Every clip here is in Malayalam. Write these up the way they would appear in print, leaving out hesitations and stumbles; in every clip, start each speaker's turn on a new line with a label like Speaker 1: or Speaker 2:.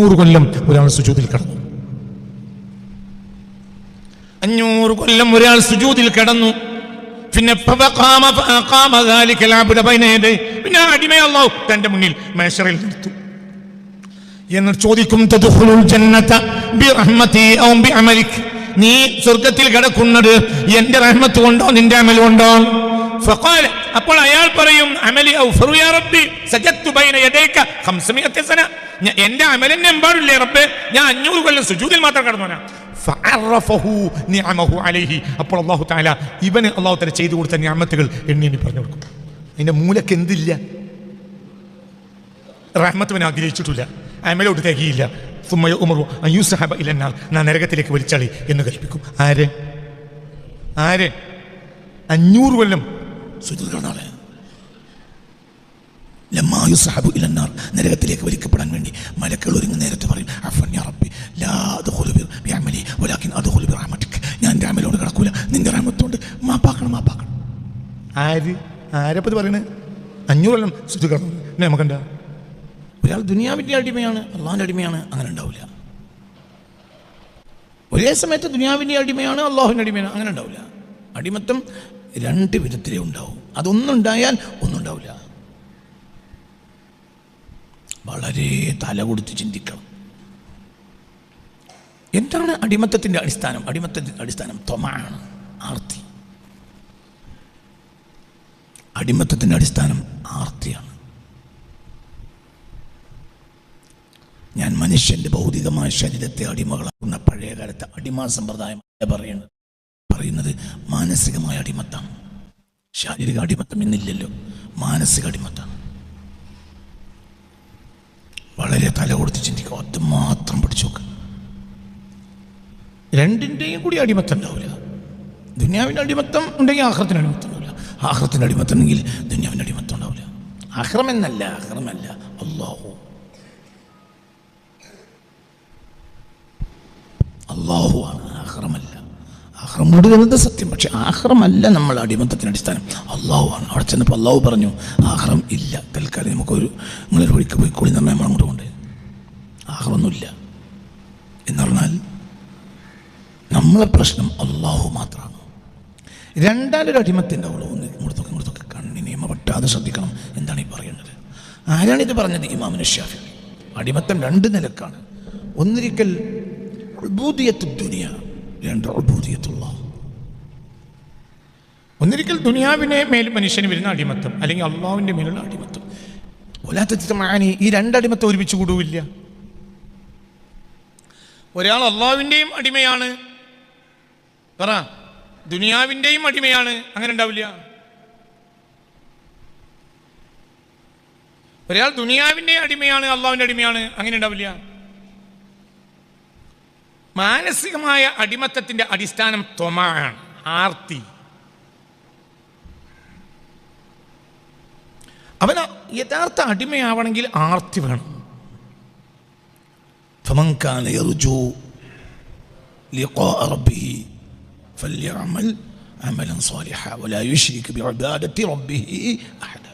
Speaker 1: 500 കൊല്ലം ഒരാൾ സുജൂദിൽ കിടന്നു. 500 കൊല്ലം ഒരാൾ സുജൂദിൽ കിടന്നു. പിന്നെ പിന്നെ അടിമയെ അല്ലാഹു തന്റെ മുന്നിൽ മഹ്ശറിൽ നിർത്തും. എന്നിട്ട് ചോദിക്കും, തദ്ഖുലുൽ ജന്നത ബിറഹ്മതി ഔ ബിഅമലിക്, നീ സ്വർഗ്ഗത്തിൽ കടക്കുന്നത് എന്റെ റഹ്മത്ത് കൊണ്ടോ നിന്റെ അമൽ കൊണ്ടോ? ഫഖാല, അപ്പോൾ അയാൾ പറയും, അമലി ഔഫറു യാ റബ്ബി സജദ്തു ബൈന യദൈക 500 സന, എന്റെ അമലിനെ എമ്പാടില്ലേ റബ്ബേ, ഞാൻ 500 കൊല്ലം സുജൂദിൽ മാത്രം കടന്നവനാ. ഫഅറഫഹു നിഅമഹു അലൈഹി, അപ്പോൾ അല്ലാഹു തആല ഇവന് അല്ലാഹു തആല ചെയ്തു കൊടുത്ത നിഅമത്തുകൾ എണ്ണി പറഞ്ഞു കൊടുക്കും. അതിന്റെ മൂലക്ക് എന്തില്ല? റഹ്മത്തുവിനെ ആഗ്രഹിച്ചിട്ടില്ല, അമലോട്ട് തികയില്ല. സുമ്മ യുഅ്മറു അൻ യുസ്ഹബ ഇലന്നാർ, നരകത്തിലേക്ക് വലിച്ചളി എന്ന് കൽപ്പിക്കും. ആര് 500 കൊല്ലം സുജൂദ് കിടന്നാളെ ലമ്മാ യുസ്ഹബു ഇലന്നാർ, നരകത്തിലേക്ക് വലിക്കപ്പെടാൻ വേണ്ടി മലക്കുകൾ ഒരുങ്ങുന്ന നേരത്തെ പറയും, അഫ്വൻ യാ റബ്ബി ലാ അദ്ഖുലു ബിഅമലി വലാകിൻ അദ്ഖുലു ബിറഹ്മതിക്, ഞാൻ എൻ്റെ അമലോട് കിടക്കൂല, നിന്റെ റഹ്മത്തോണ്ട് മാപ്പാക്കണം. ആരപ്പത് പറയണേ? 500 കൊല്ലം സുജൂദ് കിടന്നു. നമുക്കെന്താ? ഒരാൾ ദുനിയാവിൻ്റെ അടിമയാണ്, അള്ളാഹിൻ്റെ അടിമയാണ്, അങ്ങനെ ഉണ്ടാവില്ല. ഒരേ സമയത്ത് ദുനിയാവിൻ്റെ അടിമയാണ്, അള്ളാഹുവിൻ്റെ അടിമയാണ്, അങ്ങനെ ഉണ്ടാവില്ല. അടിമത്തം 2 വിധത്തിലേ ഉണ്ടാവും. അതൊന്നുണ്ടായാൽ ഒന്നും ഉണ്ടാവില്ല. വളരെ തല കൊടുത്ത് ചിന്തിക്കണം. എന്താണ് അടിമത്തത്തിൻ്റെ അടിസ്ഥാനം? അടിമത്തത്തിൻ്റെ അടിസ്ഥാനം ത്വമാണ്, ആർത്തി. അടിമത്തത്തിൻ്റെ അടിസ്ഥാനം ആർത്തിയാണ്. ഞാൻ മനുഷ്യൻ്റെ ഭൗതികമായ ശരീരത്തെ അടിമകളാക്കുന്ന പഴയ കാലത്തെ അടിമ സമ്പ്രദായം പറയുന്നത് മാനസികമായ അടിമത്താണ്. ശാരീരിക അടിമത്തം ഇന്നില്ലല്ലോ, മാനസിക അടിമത്താണ്. വളരെ തല കൊടുത്ത് ചിന്തിക്കുക, അത് മാത്രം പിടിച്ചു നോക്കുക. 2ൻ്റെയും കൂടി അടിമത്തം ഉണ്ടാവില്ല. ദുനിയാവിൻ്റെ അടിമത്തം ഉണ്ടെങ്കിൽ ആഖിറത്തിൻ്റെ അടിമത്തം ഉണ്ടാവില്ല, ആഖിറത്തിൻ്റെ അടിമത്തം ഉണ്ടെങ്കിൽ ദുനിയാവിൻ്റെ അടിമത്തം ഉണ്ടാവില്ല. ആഖിറമെന്നല്ല, അല്ലാഹു ആണ്, ആഖിറമല്ല. ആഖിറമോട് എന്നത് സത്യം, പക്ഷെ ആഖിറമല്ല നമ്മൾ അടിമത്തത്തിൻ്റെ അടിസ്ഥാനം, അല്ലാഹു ആണ്. അവിടെ ചെന്നപ്പോൾ അല്ലാഹു പറഞ്ഞു, ആഖിറം ഇല്ല, തൽക്കാലം നിങ്ങളൊരു വഴിക്ക് പോയി കൂടി നമ്മൾ അങ്ങോട്ട് കൊണ്ട് ആഖിറൊന്നുമില്ല എന്ന് പറഞ്ഞാൽ നമ്മളെ പ്രശ്നം അല്ലാഹു മാത്രമാണ്. രണ്ടാലൊരു അടിമത്തിൻ്റെ അവളോ ഇങ്ങോട്ടൊക്കെ കണ്ണിനെയും വെട്ടാതെ ശ്രദ്ധിക്കണം. എന്താണ് ഈ പറയുന്നത്? ആരാണിത് പറഞ്ഞത്? ഇമാമുന ശാഫിഈ. അടിമത്തം 2 നിലക്കാണ്. ഒന്നിരിക്കൽ ഉബൂദിയത്തു ദുനിയ, 2 ഉബൂദിയത്തുല്ലാഹ്. ഒന്നിരിക്കൽ ദുനിയാവിനെ മേൽ മനുഷ്യന് വരുന്ന അടിമത്തം, അല്ലെങ്കിൽ അള്ളാഹുവിൻ്റെ മേലുള്ള അടിമത്തം. ഒലാത്തമാനി, ഈ 2 അടിമത്തം ഒരുമിച്ച് കൂടുവില്ല. ഒരാൾ അള്ളാഹുവിൻ്റെയും അടിമയാണ്, പറ, ദുനിയാവിൻ്റെയും അടിമയാണ്, അങ്ങനെ ഉണ്ടാവില്ല. ഒരാൾ ദുനിയാവിൻ്റെ അടിമയാണ്, അള്ളാഹുവിൻ്റെ അടിമയാണ്, അങ്ങനെ ഉണ്ടാവില്ല. മാനസികമായ അടിമത്തത്തിൻ്റെ അടിസ്ഥാനം ത്വമാണ്, ആർത്തി. അവൻ യഥാർത്ഥ അടിമയാവണമെങ്കിൽ ആർത്തി വേണം. فمن كان يرجو لقاء ربه فليعمل عملا صالحا ولا يشرك بعبادة ربه أحدا.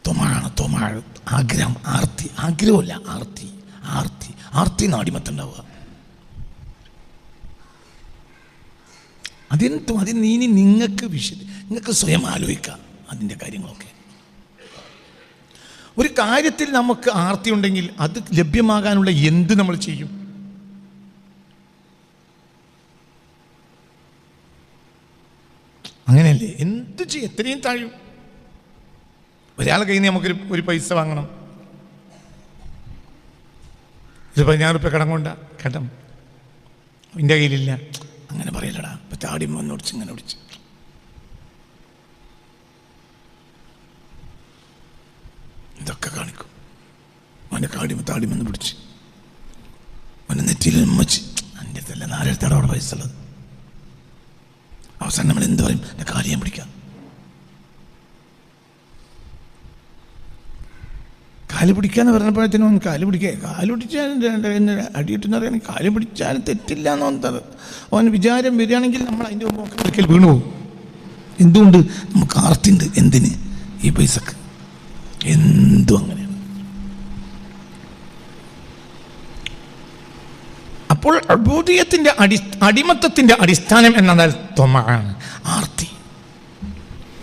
Speaker 1: ത്വമാണ്, ആഗ്രഹം, ആർത്തി. ആഗ്രഹമല്ല, ആർത്തി അടിമത്തുണ്ടാവുക. അതിന് ഇനി നിങ്ങൾക്ക് സ്വയം ആലോചിക്കാം അതിൻ്റെ കാര്യങ്ങളൊക്കെ. ഒരു കാര്യത്തിൽ നമുക്ക് ആർത്തി ഉണ്ടെങ്കിൽ അത് ലഭ്യമാകാനുള്ള എന്ത് നമ്മൾ ചെയ്യും? അങ്ങനെയല്ലേ? എന്ത് ചെയ്യും? എത്രയും താഴും. ഒരാളെ കയ്യിൽ നിന്ന് നമുക്കൊരു പൈസ വാങ്ങണം, ഒരു 10,000 രൂപ കടം എൻ്റെ കയ്യിലില്ല, അങ്ങനെ പറയലടാ. ഇപ്പം താടി വന്നോടിച്ച് ഇങ്ങനെ ഓടിച്ച് ഇതൊക്കെ കാണിക്കും. അവൻ്റെ താടി വന്ന് പിടിച്ച് അവൻ്റെ നെറ്റിയിൽ ഉമ്മച്ച്, എൻ്റെ അടുത്തല്ല 4,000 അവിടെ പൈസ ഉള്ളത്. അവസാനം നമ്മൾ എന്ത് പറയും? എൻ്റെ കാല് ഞാൻ പിടിക്കാം. കാല് പിടിക്കാന്ന് പറഞ്ഞപ്പോഴത്തേനും കാല് പിടിച്ചാൽ അടിയിട്ടുന്ന പറയുകയാണെങ്കിൽ കാല് പിടിച്ചാൽ തെറ്റില്ല എന്നോന്നത് അവൻ വിചാരം വരികയാണെങ്കിൽ നമ്മൾ അതിൻ്റെ ഒരിക്കൽ വീണു പോകും. എന്തുകൊണ്ട്? നമുക്ക് ആർത്തിണ്ട്. എന്തിന്? ഈ പൈസക്ക്. എന്തും അങ്ങനെയാണ്. അപ്പോൾ ഉബൂദിയത്തിന്റെ അടിമത്തത്തിന്റെ അടിസ്ഥാനം എന്നാൽ ത്വമഅാണ്, ആർത്തി.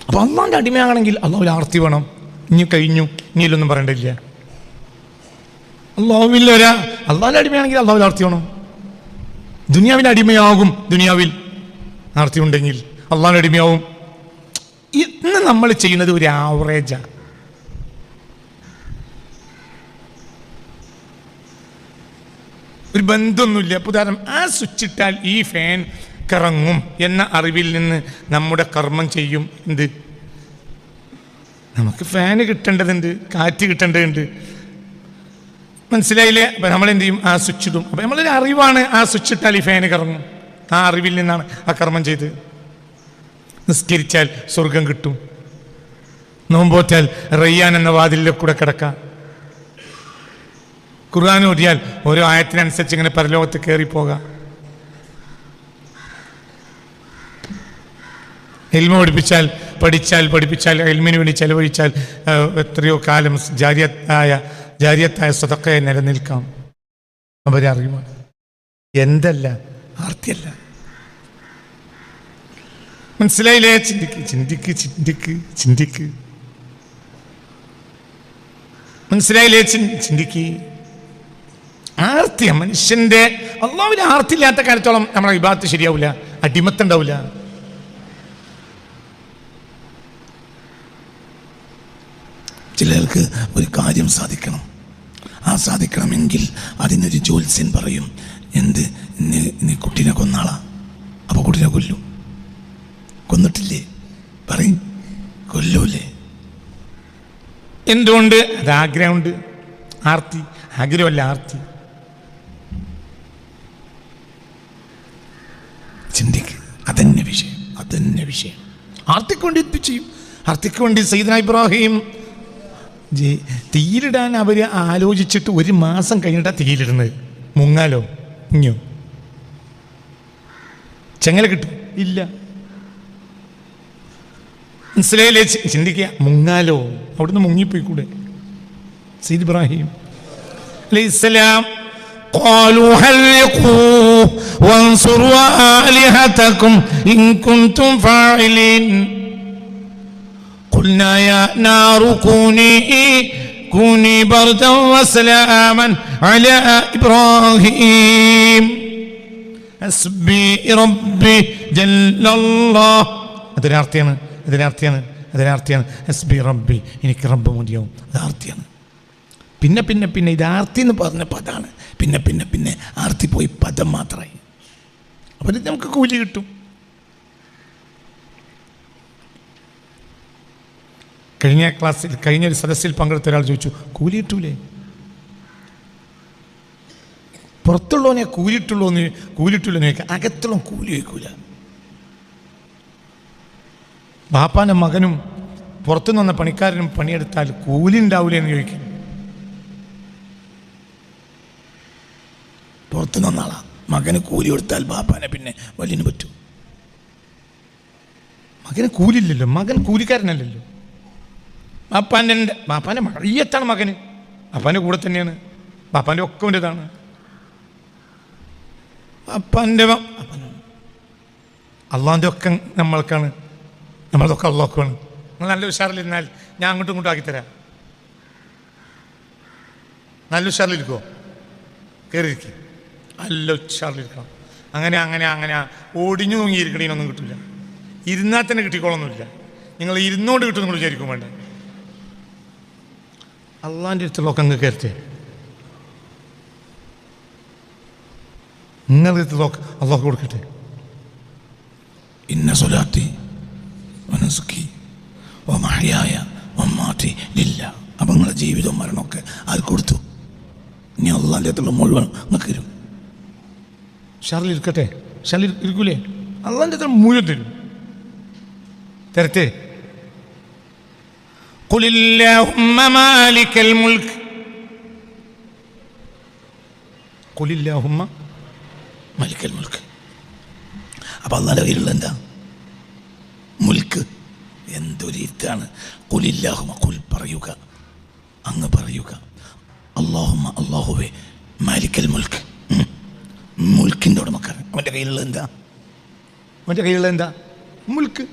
Speaker 1: അപ്പൊ അള്ളാന്റെ അടിമയാണെങ്കിൽ അള്ളാഹുവിൽ ആർത്തി വേണം. ഇനി കഴിഞ്ഞു, ഇനിയിലൊന്നും പറയണ്ടില്ല. അള്ളാഹിന്റെ അടിമയാണെങ്കിൽ അള്ളാഹുവിൽ ആർത്തി വേണം. ദുനിയാവിൽ അടിമയാകും, ദുനിയാവിൽ ആർത്തി ഉണ്ടെങ്കിൽ അള്ളാഹിന്റെ അടിമയാവും. ഇന്ന് നമ്മൾ ചെയ്യുന്നത് ഒരു ആവറേജാണ്. ഒരു ബന്ധമൊന്നുമില്ല. ഉദാഹരണം, ആ സ്വിച്ച് ഇട്ടാൽ ഈ ഫാൻ കറങ്ങും എന്ന അറിവിൽ നിന്ന് നമ്മുടെ കർമ്മം ചെയ്യും. എന്ത്? നമുക്ക് ഫാന് കിട്ടേണ്ടതുണ്ട്, കാറ്റ് കിട്ടേണ്ടതുണ്ട്. മനസ്സിലായില്ലേ? അപ്പം നമ്മളെന്ത് ചെയ്യും? ആ സ്വിച്ച് ഇടും. അപ്പം നമ്മളൊരു അറിവാണ്, ആ സ്വിച്ച് ഇട്ടാൽ ഈ ഫാന് കറങ്ങും. ആ അറിവിൽ നിന്നാണ് ആ കർമ്മം ചെയ്ത്. നിസ്കരിച്ചാൽ സ്വർഗം കിട്ടും, നോമ്പോറ്റാൽ റയ്യാൻ എന്ന വാതിലിൽ കൂടെ കിടക്കാം, ഖുർആൻ ഓതിയാൽ ഓരോ ആയത്തിനനുസരിച്ച് ഇങ്ങനെ പരലോകത്ത് കയറിപ്പോകാം. ഇൽമ പഠിപ്പിച്ചാൽ ഇൽമിന് വേണ്ടി ചെലവഴിച്ചാൽ എത്രയോ കാലം ജാരിയത്തായ സദഖയെ നിലനിൽക്കാം. അവരറിയുമാണ്. എന്തല്ല, ആർത്തിയല്ല. മനസ്സിലായില്ലേ? ചിന്തിക്ക്. മനസ്സിലായില്ലേ? ചിന്തിക്ക്. ആർത്തിയ മനുഷ്യന്റെ. അല്ലാഹുവിന് ആർത്തിയില്ലാത്ത കാലത്തോളം നമ്മളെ ഇബാദത്ത് ശരിയാവില്ല, അടിമത്തം ഉണ്ടാവില്ല. ചിലർക്ക് ഒരു കാര്യം സാധിക്കണം. ആ സാധിക്കണമെങ്കിൽ അതിനൊരു ജ്യോത്സ്യൻ പറയും, എന്ത്, നീ കുട്ടീനെ കൊന്നാളാ. അപ്പോൾ കുട്ടീനെ കൊല്ലും. കൊന്നിട്ടില്ലേ? പറയും, കൊല്ലൂല്ലേ? എന്തുകൊണ്ട്? അത് ആഗ്രഹമുണ്ട്. ആർത്തി. ആഗ്രഹമല്ല, ആർത്തി. ചിന്തിക്ക്. അതന്നെ വിഷയം. ആർത്തിക്ക് വേണ്ടി എന്ത് ചെയ്യും? ആർത്തിക്ക് വേണ്ടി സയ്യിദ്നാ ഇബ്രാഹിം തീയിലിടാൻ അവർ ആലോചിച്ചിട്ട് 1 മാസം കഴിഞ്ഞിട്ടാണ് തീയിലിടുന്നത്. മുങ്ങാലോ? മുങ്ങോ? ചെങ്ങല കിട്ടും? ഇല്ല. മനസ്സിലായില്ലേ? ചിന്തിക്കുക. മുങ്ങാലോ? അവിടുന്ന് മുങ്ങിപ്പോയിക്കൂടെ? സയ്യിദ് ഇബ്രാഹിം അലൈഹിസ്സലാം قالوا حرقوا وانصروا آلهتكم إن كنتم فاعلين قلنا يا نار كوني بردا وسلاما على إبراهيم حسبي ربي جل الله. അതിനാർത്തിയാണ് ഹസ്ബി റബ്ബി, എനിക്ക് റബ്ബ് മതിയാവും. അതാർത്തിയാണ്. പിന്നെ ഇത് ആർത്തി എന്ന് പറഞ്ഞ പദമാണ്. പിന്നെ ആർത്തി പോയി പദം മാത്രമായി. അപ്പം ഇത് നമുക്ക് കൂലി കിട്ടും. കഴിഞ്ഞൊരു സദസ്സിൽ പങ്കെടുത്ത ഒരാൾ ചോദിച്ചു, കൂലി കിട്ടൂലേ? പുറത്തുള്ളവനെ കൂലിയിട്ടുള്ളൂന്ന് ചോദിക്കുക, അകത്തുള്ള കൂലി ചോദിക്കൂല. ബാപ്പാൻ്റെ മകനും പുറത്തുനിന്ന് വന്ന പണിക്കാരനും പണിയെടുത്താൽ കൂലി ഉണ്ടാവില്ല എന്ന് ചോദിക്കും. പുറത്തുനിന്ന് വന്നാളാ മകന് കൂലി കൊടുത്താൽ ബാപ്പാനെ പിന്നെ വലിയന് പറ്റും. മകന് കൂലില്ലല്ലോ, മകൻ കൂലിക്കാരനല്ലല്ലോ. ബാപ്പാൻ്റെ മഴയത്താണ് മകന്, ബാപ്പാൻ്റെ കൂടെ തന്നെയാണ്, ബാപ്പാൻ്റെ ഒക്കെ വേണ്ടതാണ്. അള്ളാൻ്റെ ഒക്കെ നമ്മൾക്കാണ്, നമ്മളതൊക്കെ അള്ളാഹുവാണ്. നിങ്ങൾ നല്ല ഉഷാറിലിരുന്നാൽ ഞാൻ അങ്ങോട്ടും ഇങ്ങോട്ടും ആക്കിത്തരാം. നല്ല ഉഷാറിലിരിക്കുമോ? കയറിയിരിക്കും. നല്ല ഉഷാറിലിരിക്കണം. അങ്ങനെ ഓടിഞ്ഞു തൂങ്ങിയിരിക്കണേനൊന്നും കിട്ടില്ല. ഇരുന്നാൽ തന്നെ കിട്ടിക്കോളൊന്നുമില്ല. നിങ്ങൾ ഇരുന്നോണ്ട് കിട്ടും നിങ്ങൾ വിചാരിക്കും വേണ്ട. അള്ളാൻ്റെ അടുത്തുള്ളതൊക്കെ അങ്ങ് കയറ്റേ. നിങ്ങളുടെ അടുത്തുള്ളതൊക്കെ അള്ളാഹ് കൊടുക്കട്ടെ. ഇന്ന സ്വലാത്തി വനസുഖി വമഹ്യായ വമമാതി ലില്ലാഹ്. അപ്പം നിങ്ങളുടെ ജീവിതവും മരണമൊക്കെ അത് കൊടുത്തു. ഇനി അള്ളാൻ്റെ അടുത്തുള്ള മുഴുവൻ നിങ്ങൾക്ക് തരും. ഷാറിലിരിക്കട്ടെ, ഷാറിൽ ഇരിക്കൂലേ? അള്ളാൻ്റെ അടുത്തുള്ള മുഴുവൻ തരും. തരട്ടെ. ഖുലില്ലാഹുമ്മ മാലിക്കൽ മുൽക്ക്, ഖുലില്ലാഹുമ്മ മാലിക്കൽ മുൽക്ക്. അപ്പം അള്ളാൻ്റെ കയ്യിലുള്ള എന്താ? മുൽക്ക്. എന്തൊരു ഇതാണ്. ഖുലില്ലാഹുമ്മ, ഖുൽ പറയുക, അങ്ങ് പറയുക. അല്ലാഹുമ്മ, അല്ലാഹുവേ, മാലിക്കൽ മുൽക്ക്, മുൽക്കിൻ്റെ ഉടമക്കാരൻ. അവൻ്റെ കയ്യിലുള്ള എന്താ? അവൻ്റെ കയ്യിലുള്ള എന്താ? മുൽക്ക്.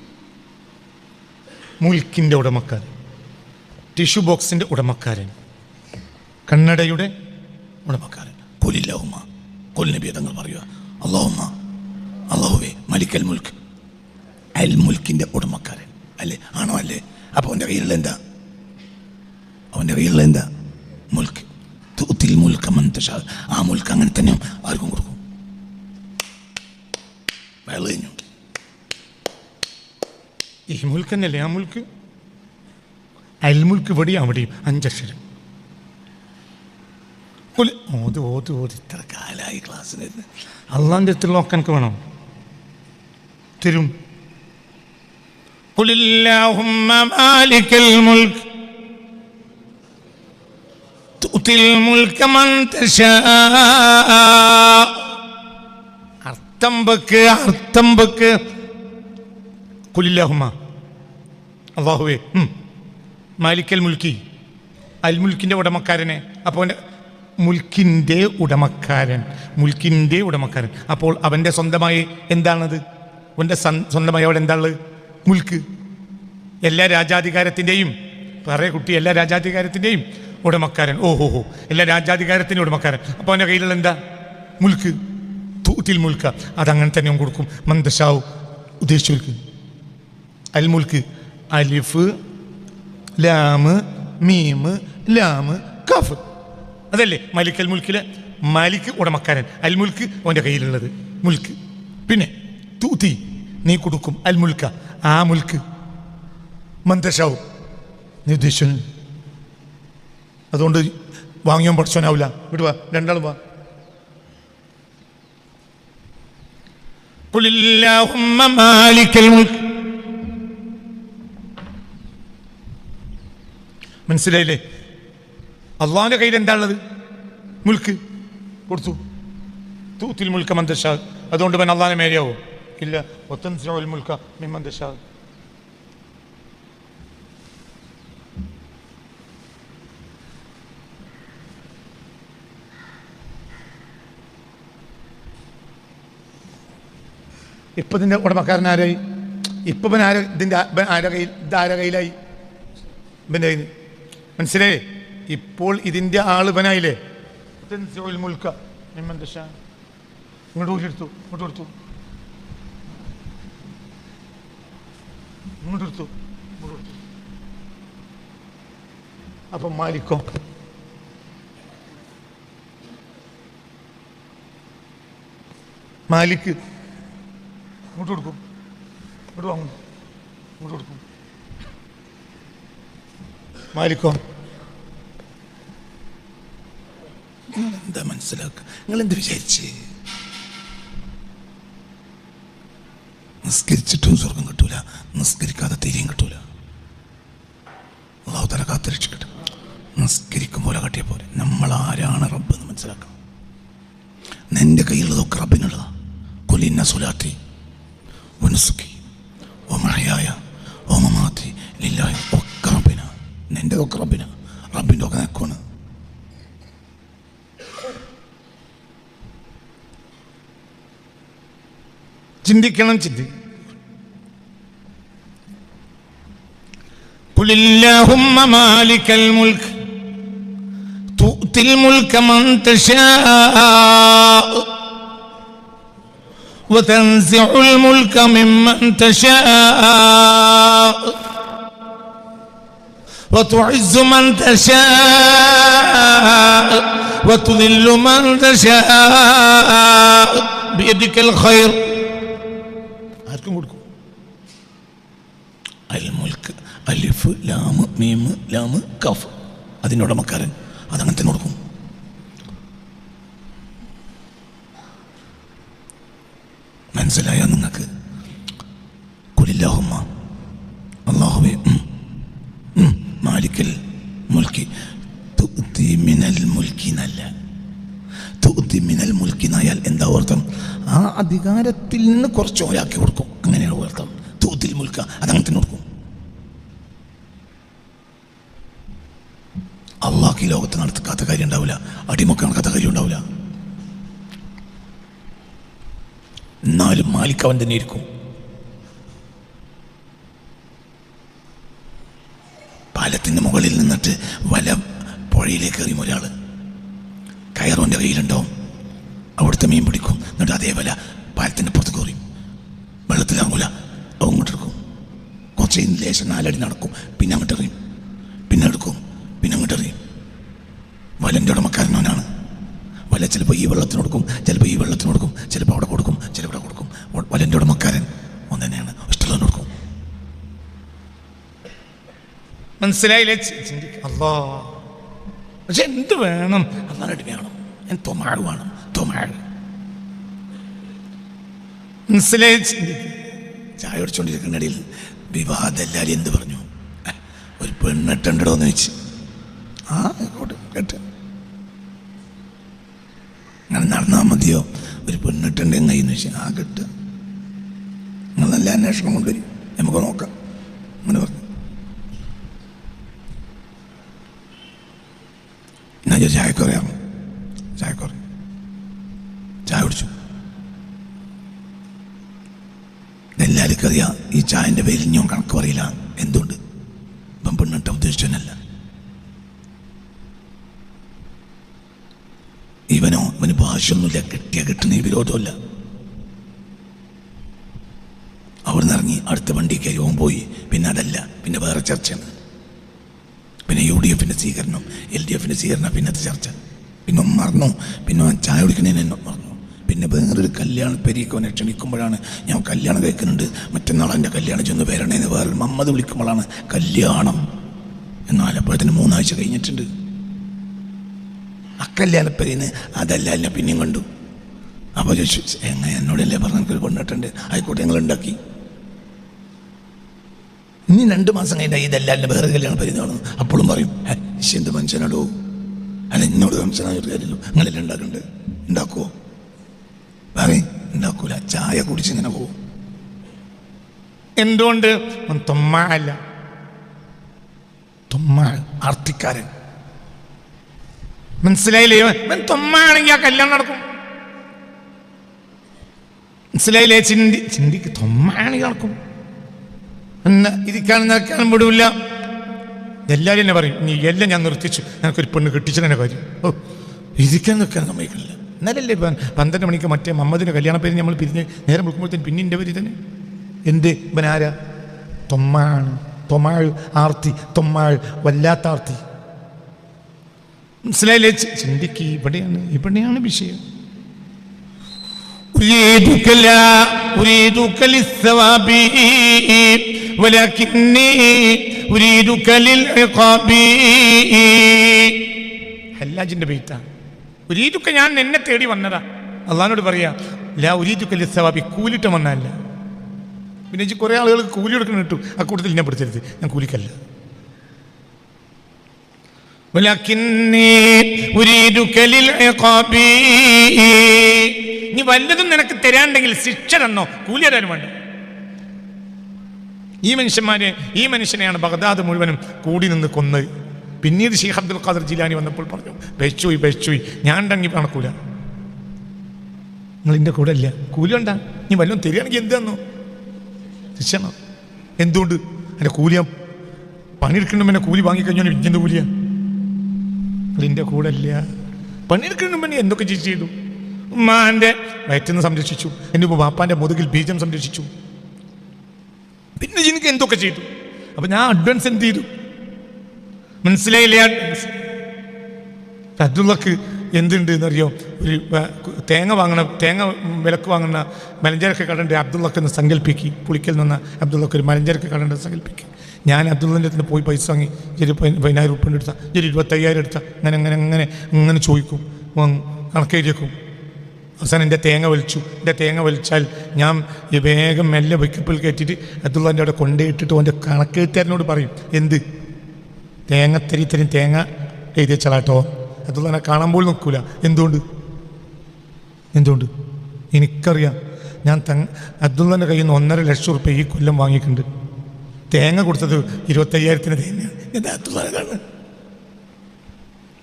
Speaker 1: മുൽക്കിൻ്റെ ഉടമക്കാരൻ, ടിഷ്യൂ ബോക്സിൻ്റെ ഉടമക്കാരൻ, കണ്ണടയുടെ ഉടമക്കാരൻ. കൊലില്ലാവുമ്മ, കൊല്ലിനബി തങ്ങൾ പറയുക, അല്ലാഹുമ്മ, അല്ലാഹുവേ മലിക്കൽ മുൽക്ക്, അൽ മുൽക്കിൻ്റെ ഉടമക്കാരൻ അല്ലേ? ആണോ? അല്ലേ? അപ്പോൾ അവൻ്റെ കയ്യിലുള്ള എന്താ? അവൻ്റെ കയ്യിലുള്ള എന്താ? മുൽക്ക്. തുത്തിൽ മുൽക്ക മൻ തശാ. ആ മുൽക്ക് അങ്ങനെ തന്നെ ആർക്കും കൊടുക്കും. വയൽ കഴിഞ്ഞു. ഈ മുൽക്ക് തന്നെയല്ലേ ആ മുൽക്ക്? അൽ മുൽക്ക് ഇവിടെയും അവിടെയും 5 അക്ഷരം. ഓത് ഇത്ര കാലമായി ക്ലാസ്സിലിരുന്ന്. അള്ളാൻ്റെ അടുത്തുള്ള ഒക്കെ എനിക്ക് വേണം. തരും. ഖുലില്ലാഹുമ്മ മാലിക്കൽ മുൽക്ക് തുത്തിൽ മുൽക മൻ തശാ. അർത്ഥം വെക്ക്. ഖുലില്ലാഹുമ്മ, അല്ലാഹുവേ മാലിക്കൽ മുൽക്കി, അൽ മുൽക്കിൻ്റെ ഉടമക്കാരനെ. അപ്പോൾ മുൽക്കിൻ്റെ ഉടമക്കാരൻ. അപ്പോൾ അവൻ്റെ സ്വന്തമായി എന്താണത്? അവൻ്റെ സ്വന്തമായി അവിടെ എന്താണുള്ളത്? മുൽക്ക്. എല്ലാ രാജാധികാരത്തിൻ്റെയും എല്ലാ രാജാധികാരത്തിൻ്റെയും ഉടമക്കാരൻ. ഓഹോ, എല്ലാ രാജാധികാരത്തിൻ്റെ ഉടമക്കാരൻ. അപ്പോൾ അവൻ്റെ കയ്യിലുള്ള എന്താ? മുൽക്ക്. തൂത്തിൽ മുൽക്ക, അതങ്ങനെ തന്നെ കൊടുക്കും. മന്ദശാവ് ഉദ്ദേശിച്ചു. അൽ മുൽക്ക്, അലിഫ് ലാമ് മീമ് ലാമ് കഫ്, അതല്ലേ മലിക്കൽ മുൽക്കിലെ മാലിക് ഉടമക്കാരൻ. അൽ മുൽക്ക് അവൻ്റെ കയ്യിലുള്ളത് മുൽക്ക്. പിന്നെ തൂത്തി, നീ കൊടുക്കും. അൽ മുൽക്ക, ആ മുൽക്ക്. മന്ദശാവും, നീ ഉദ്ദേശിച്ചു. അതുകൊണ്ട് വാങ്ങിയോ പഠിച്ചോനാവില്ല. വിടുവാ, രണ്ടാളും വാ. ഖുലില്ലാഹുമ്മ മാലിക്കൽ മുൽക്ക്. മനസ്സിലായില്ലേ? അള്ളാഹിൻ്റെ കയ്യിൽ എന്താ ഉള്ളത്? മുൽക്ക് കൊടുത്തു. തൂത്തിൽ മുൽക്ക മൻ തശാ. അതുകൊണ്ട് പിന്നെ അള്ളാഹിനെ മേലെയാവോ? ഇല്ല. വതൻസിഉൽ മുൽക മിമ്മൻ തശാ. ഇപ്പം ഇതിൻ്റെ ഉടമക്കാരൻ ആരായി? ഇപ്പം ഇതിൻ്റെ ആരുടെ കയ്യിൽ? ഇതാരുടെ കയ്യിലായി? ഇവൻ്റെ കയ്യിൽ. മനസ്സിലായേ? ഇപ്പോൾ ഇതിൻ്റെ ആളിവനായില്ലേ? മുൽക്ക മിമ്മൻ തശാ. ഇങ്ങോട്ട് കൊടുത്തു. അപ്പം മാലിക്കോ? മാലിക്ക് ഇങ്ങോട്ട് കൊടുക്കും. ഇങ്ങോട്ട് വാങ്ങും. ഇങ്ങോട്ട് കൊടുക്കും. മാലിക്കോ? നിങ്ങളെന്താ മനസ്സിലാക്കുക? നിങ്ങളെന്ത് വിചാരിച്ച്? നിസ്കരിച്ചിട്ടും സ്വർഗം കിട്ടൂല, നിസ്കരിക്കാതെ തീരെയും കിട്ടൂല. അല്ലാഹു തആല കാത്തുരക്ഷിക്കട്ടെ. നിസ്കരിക്കും പോലെ കാട്ടിയ പോലെ നമ്മൾ ആരാണ് റബ്ബ് എന്ന് മനസ്സിലാക്കണം. നിന്റെ കയ്യിലുള്ളതൊക്കെ റബ്ബിനുള്ളതാണ്. ഖുൽ ഇന്ന സ്വലാത്തി വനുസുക്കി വമഹയായ വമമാതി ലില്ലാഹി. ഒക്കെ റബ്ബിനാ. നിൻ്റെതൊക്കെ റബ്ബിനാ. റബ്ബിൻ്റെ ഒക്കെ നിൽക്കുവാണ്. ചിന്തിക്കണം. ഖുലില്ലാഹുമ്മ മാലിക്കൽ മുൽക്ക് തുത്തിൽ മുൽക മൻ തശാ വതൻസിഉൽ മുൽക മിമ്മൻ തശാ വതുഇസ്സു മൻ തശാ വതുദില്ലു മൻ തശാ ബിയദിക്കൽ ഖൈർ. ആർക്കും കൊടുക്കും. അൽ മുൽക്ക്, അലിഫ് ലാമ് മീമ് ലാമ് കഫ്, അതിൻ്റെ ഉടമക്കാരൻ. അതങ്ങനെ തന്നെ കൊടുക്കും. മനസ്സിലായോ നിങ്ങൾക്ക്? ഖുലില്ലാഹുമ്മ, അല്ലാഹുവേ മാലിക്കൽ മുൽക്കി തുഅ്തി മിനൽ മുൽക്കി എന്നല്ല, തുഅ്തി മിനൽ മുൽക്കി എന്നായാൽ എന്താ അർത്ഥം? ആ അധികാരത്തിൽ നിന്ന് കുറച്ച് ഓരാക്കി കൊടുക്കും. അങ്ങനെയാണ് അർത്ഥം. തുഅ്തിൽ മുൽക്ക, അതങ്ങനെ തന്നെ കൊടുക്കും. അള്ളാഹ് ഈ ലോകത്ത് നടക്കാത്ത കാര്യം ഉണ്ടാവില്ല. അടിമക്ക് നടക്കാത്ത കാര്യം ഉണ്ടാവില്ല. എന്നാലും മാലിക് അവൻ തന്നെ ഇരിക്കും. പാലത്തിൻ്റെ മുകളിൽ നിന്നിട്ട് വല പുഴയിലേക്ക് എറിയും ഒരാൾ. കയറോൻ്റെ കയ്യിലുണ്ടാവും. അവിടുത്തെ മീൻ പിടിക്കും. എന്നിട്ട് അതേ വല പാലത്തിൻ്റെ പുറത്തേക്ക് എറിയും. വെള്ളത്തിലാകൂല. അങ്ങോട്ട് എടുക്കും. കുറച്ച് ലേശം 4 അടി നടക്കും. പിന്നെ അങ്ങോട്ട് എറിയും. പിന്നെ എടുക്കും. പിന്നെ അങ്ങോട്ട് എറിയും. വലൻ്റെ ഉടമക്കാരനവനാണ്. വല ചിലപ്പോൾ ഈ വെള്ളത്തിന് കൊടുക്കും, ചിലപ്പോൾ ഈ വെള്ളത്തിന് കൊടുക്കും, ചിലപ്പോൾ അവിടെ കൊടുക്കും, ചിലപ്പോൾ ഇവിടെ കൊടുക്കും. വലൻ്റെ ഉടമക്കാരൻ ഒന്ന് തന്നെയാണ്. ഇഷ്ടമുള്ളവന് കൊടുക്കും. മനസ്സിലായില്ലേ? അല്ലാ, പക്ഷെ എന്ത് വേണം? അല്ലാണ്ട് വേണം. തൊമാഴ് വേണം. തൊമാഴ് മനസ്സിലായി? ചായ കുടിച്ചുകൊണ്ടിരിക്കുന്നിടയിൽ വിവാദം എല്ലാവരും എന്ത് പറഞ്ഞു? ഒരു പെണ്ണിട്ടുണ്ടോ എന്ന് വെച്ച്. ആ കേട്ട് അങ്ങനെ നടന്നാൽ മതിയോ? ഒരു പെണ്ണിട്ടുണ്ട് എങ്ങനെയെന്ന് വെച്ചാൽ ആ കിട്ടുക. നിങ്ങൾ നല്ല അന്വേഷണം കൊണ്ടുവരും, നമുക്ക് നോക്കാം. അങ്ങനെ പറഞ്ഞു. ഞാൻ ചായക്കറിയാമോ? ചായക്കറി ചായ കുടിച്ചു. എല്ലാവർക്കും അറിയാം ഈ ചായൻ്റെ പേരിൽ ഞാൻ കണക്ക് പറയില്ല. എന്തുകൊണ്ട്? ഇപ്പം പെണ്ണിട്ട ഉദ്ദേശിച്ചവനല്ല. ഇവന് ഭാഷയൊന്നുമില്ല. കിട്ടണ വിരോധമില്ല. അവിടെ നിന്ന് ഇറങ്ങി അടുത്ത വണ്ടി കയറി ഓൻ പോയി. പിന്നെ അതല്ല, പിന്നെ വേറെ ചർച്ചയാണ്. പിന്നെ UDFൻ്റെ സ്വീകരണം, LDFൻ്റെ സ്വീകരണം, പിന്നത്തെ ചർച്ച. പിന്നെ മറന്നു. പിന്നെ ചായ കുടിക്കണേന് എന്നെ മറന്നു. പിന്നെ വേറൊരു കല്യാണ പെരീക്കോനെ ക്ഷണിക്കുമ്പോഴാണ് ഞാൻ കല്യാണം കഴിക്കുന്നുണ്ട്, മറ്റന്നാൾ എൻ്റെ കല്യാണം ചെന്ന് വരണേന്ന് വേറൊരു മമ്മദ് വിളിക്കുമ്പോഴാണ് കല്യാണം. എന്നാലപ്പോഴത്തിന് 3 ആഴ്ച കഴിഞ്ഞിട്ടുണ്ട്. അക്കല്യാണപ്പെരീന്ന് അതല്ല എല്ല പിന്നെയും കണ്ടു. അപ്പോൾ ചോദിച്ചു, എങ്ങനെ എന്നോടല്ലേ പറഞ്ഞ എനിക്കൊരു പെണ്ണിട്ടുണ്ട്, ആയിക്കോട്ടെ ഞങ്ങൾ ഉണ്ടാക്കി. ഇനി 2 മാസം കഴിഞ്ഞാൽ ഇതല്ല എല്ലാം വേറെ കല്യാണപ്പെരീന്ന് കാണുന്നു. അപ്പോഴും പറയും, എന്ത് മനുഷ്യനാടോ, അല്ല എന്നോട് മനുഷ്യനായിട്ട് കാര്യമല്ലോ, നിങ്ങളെല്ലാം ഉണ്ടാക്കുന്നുണ്ട്. ഉണ്ടാക്കുമോ? പറയും ഉണ്ടാക്കൂല. ചായ കുടിച്ചിങ്ങനെ പോവും. എന്തുകൊണ്ട്? തൊമ്മല്ല. തൊമ്മ ആർത്തിക്കാരൻ. മനസ്സിലായില്ലേ? തൊമ്മാണെങ്കിൽ ആ കല്യാണം നടക്കും. മനസ്സിലായില്ലേ? ചിന്തിക്ക്. തൊമ്മാണെങ്കിൽ നടക്കും. എന്നാ ഇരിക്കാനും നടക്കാനും വിടൂല്ല. എല്ലാവരും എന്നെ പറയും, നീ എല്ലാം ഞാൻ നിർത്തിച്ചു, ഞങ്ങൾക്കൊരു പെണ്ണ് കെട്ടിച്ചതിനെ കാര്യം. ഇരിക്കാൻ നിൽക്കാൻ സമ്മതിക്കില്ല. എന്നാലല്ലേ 12 മണിക്ക് മറ്റേ മമ്മദിൻ്റെ കല്യാണ പേര് നമ്മൾ പിരിഞ്ഞ് നേരം വിളിക്കുമ്പോഴത്തേന് പിന്നെ എൻ്റെ പേര് തന്നെ. എന്ത്? ഇവനാരാ? തൊമ്മാണ്. തൊമാഴ്, ആർത്തി. തൊമ്മാഴ്, വല്ലാത്ത ആർത്തി. മനസ്സിലായില്ലേ? ചിന്തിക്ക്. ഇവിടെയാണ് വിഷയം. ഹല്ലാജിന്റെ ബൈത്താ. ഉരീദുക്ക, ഞാൻ എന്നെ തേടി വന്നതാ. അള്ളാഹിനോട് പറയാ, ലാ ഉരീദുക്ക ലിസ്സവാബി, കൂലിട്ട് വന്നതല്ല. പിന്നെ കുറേ ആളുകൾക്ക് കൂലി കൊടുക്കണം കിട്ടും. ആ കൂട്ടത്തിൽ ഞാൻ പിടിച്ചെടുത്ത്, ഞാൻ കൂലിക്കല്ല. നീ വല്ലതും നിനക്ക് തരാണ്ടെങ്കിൽ ശിക്ഷ തന്നോ, കൂലി തരാനും വേണ്ട. ഈ മനുഷ്യനെയാണ് ബഗ്ദാദ് മുഴുവനും കൂടി നിന്ന് കൊന്നത്. പിന്നീട് ഷെയ്ഖ് അബ്ദുൽ ഖാദിർ ജിലാനി വന്നപ്പോൾ പറഞ്ഞു, ബെച്ചോയി ഞാൻ ഉണ്ടെങ്കിൽ നടക്കൂല, നിങ്ങളിൻ്റെ കൂടെ ഇല്ല, കൂലി ഉണ്ടാ. നീ വല്ലതും തരികയാണെങ്കിൽ എന്ത് തന്നോ? ശിക്ഷണോ? എന്തുകൊണ്ട്? എൻ്റെ കൂലിയാ പണിയെടുക്കണം. പിന്നെ കൂലി വാങ്ങിക്കഴിഞ്ഞാൽ എന്ത് കൂലിയാ? നിങ്ങളിൻ്റെ കൂടെ ഇല്ല. പണിയെടുക്കണം. പിന്നെ എന്തൊക്കെ ചെയ്തു? ഉമ്മാൻ്റെ വയറ്റിന്ന് സംരക്ഷിച്ചു, എൻ്റെ വാപ്പാൻ്റെ മുതുകിൽ ബീജം സംരക്ഷിച്ചു. പിന്നെ എനിക്ക് എന്തൊക്കെ ചെയ്തു? അപ്പം ഞാൻ അഡ്വാൻസ് എന്ത് ചെയ്തു? മനസ്സിലായില്ലേ? അബ്ദുള്ളക്ക് എന്തുണ്ട് എന്നറിയോ? ഒരു തേങ്ങ വിലക്ക് വാങ്ങുന്ന മലഞ്ചരക്ക് കടണ്ട് അബ്ദുള്ളക്കെന്ന് സങ്കല്പിക്കുക. പുളിക്കൽ നിന്ന് അബ്ദുള്ളക്ക് ഒരു മലഞ്ചരക്ക് കടണ്ട് സങ്കല്പിക്കുക. ഞാൻ അബ്ദുള്ളൻ്റെ അടുത്ത് പോയി പൈസ വാങ്ങി, 15,000 ഉറുപ്പിക എടുത്താൽ, 25,000 എടുത്താൽ, അങ്ങനെ ചോദിക്കും, കണക്കെഴുതിയേക്കും. അവസാനം എൻ്റെ തേങ്ങ വലിച്ചാൽ ഞാൻ വേഗം മെല്ലെ പിക്കപ്പിൽ കയറ്റിയിട്ട് അബ്ദുള്ളൻ്റെ അവിടെ കൊണ്ടുപോയിട്ടിട്ട് അവൻ്റെ കണക്കെഴുത്തുകാരനോട് പറയും, എന്ത് തേങ്ങ എഴുതി വെച്ചാട്ടോ. അബ്ദുള്ളനെ കാണാൻ പോലും നോക്കൂല. എന്തുകൊണ്ട്? എനിക്കറിയാം, ഞാൻ അബ്ദുള്ളൻ്റെ കയ്യിൽ നിന്ന് 1.5 ലക്ഷം ഉറുപ്പിക ഈ കൊല്ലം വാങ്ങിയിട്ടുണ്ട്. തേങ്ങ കൊടുത്തത് 25,000 തേങ്ങയാണ്. എന്താ അബ്ദുള്ളനെ കാണുന്നത്?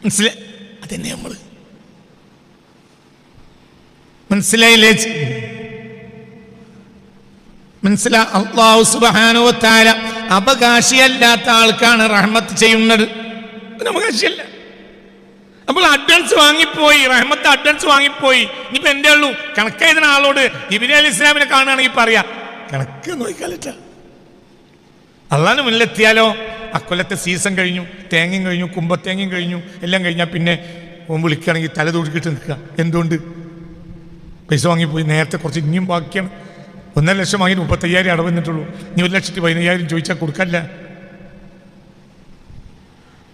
Speaker 1: മനസ്സിലായി? അതന്നെ നമ്മൾ. മനസ്സിലായില്ലേ? അല്ലാഹു സുബ്ഹാനഹു വ തആല അവകാശിയല്ലാത്ത ആൾക്കാണ് റഹ്മത്ത് ചെയ്യുന്നത്, അവകാശിയല്ല. അപ്പോൾ അഡ്വാൻസ് വാങ്ങിപ്പോയി, റഹ്മത്ത് അഡ്വാൻസ് വാങ്ങിപ്പോയി. ഇനിയിപ്പോ എന്തേ ഉള്ളൂ, കണക്കെഴുതുന്ന ആളോട് ജിബ്രീൽ അലൈഹി ഇസ്ലാമിനെ കാണുകയാണെങ്കിൽ പറയാ കണക്ക് നോക്കിക്കാലിട്ട അള്ളാഹുവിന് മുന്നിലെത്തിയാലോ. അക്കൊല്ലത്തെ സീസൺ കഴിഞ്ഞു, തേങ്ങയും കഴിഞ്ഞു, കുമ്പത്തേങ്ങയും കഴിഞ്ഞു, എല്ലാം കഴിഞ്ഞാൽ പിന്നെ വിളിക്കുകയാണെങ്കിൽ തല തൂക്കിട്ട് നിൽക്കുക. എന്തുകൊണ്ട്? പൈസ വാങ്ങിപ്പോയി. നേരത്തെ കുറച്ച് ഇനിയും ബാക്കിയാണ്. 1.5 ലക്ഷം വാങ്ങി 35,000 അടവ് വന്നിട്ടുള്ളൂ. ഇനി 1,15,000 ചോദിച്ചാൽ കൊടുക്കല്ല.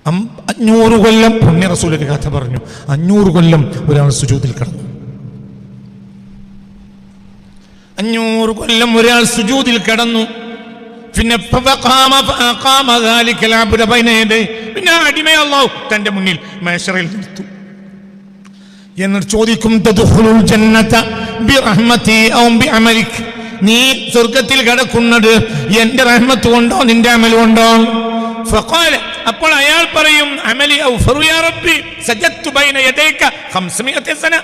Speaker 1: 500 കൊല്ലം പുണ്യ റസൂലിന്റെ കഥ പറഞ്ഞു. 500 കൊല്ലം ഒരാൾ സുജൂദിൽ കിടന്നു. 500 കൊല്ലം ഒരാൾ സുജൂദിൽ കിടന്നു. പിന്നെ പിന്നെ അടിമയെ അല്ലാഹു തന്റെ മുന്നിൽ മേശറയിൽ നിർത്തും. എന്നിട്ട് ചോദിക്കും, തദ്ഖുലുൽ ജന്നത ബിറഹ്മതി ഔ ബിഅമലിക്, നീ സ്വർഗ്ഗത്തിൽ കടക്കുന്നത് എന്റെ റഹ്മത്ത് കൊണ്ടോ നിന്റെ അമൽ കൊണ്ടോ? ഫഖാല, അപ്പോൾ അയാൾ പറയും, അമലി ഔഫറു യാ റബ്ബി സജദ്തു ബൈന യദൈക 500 സന,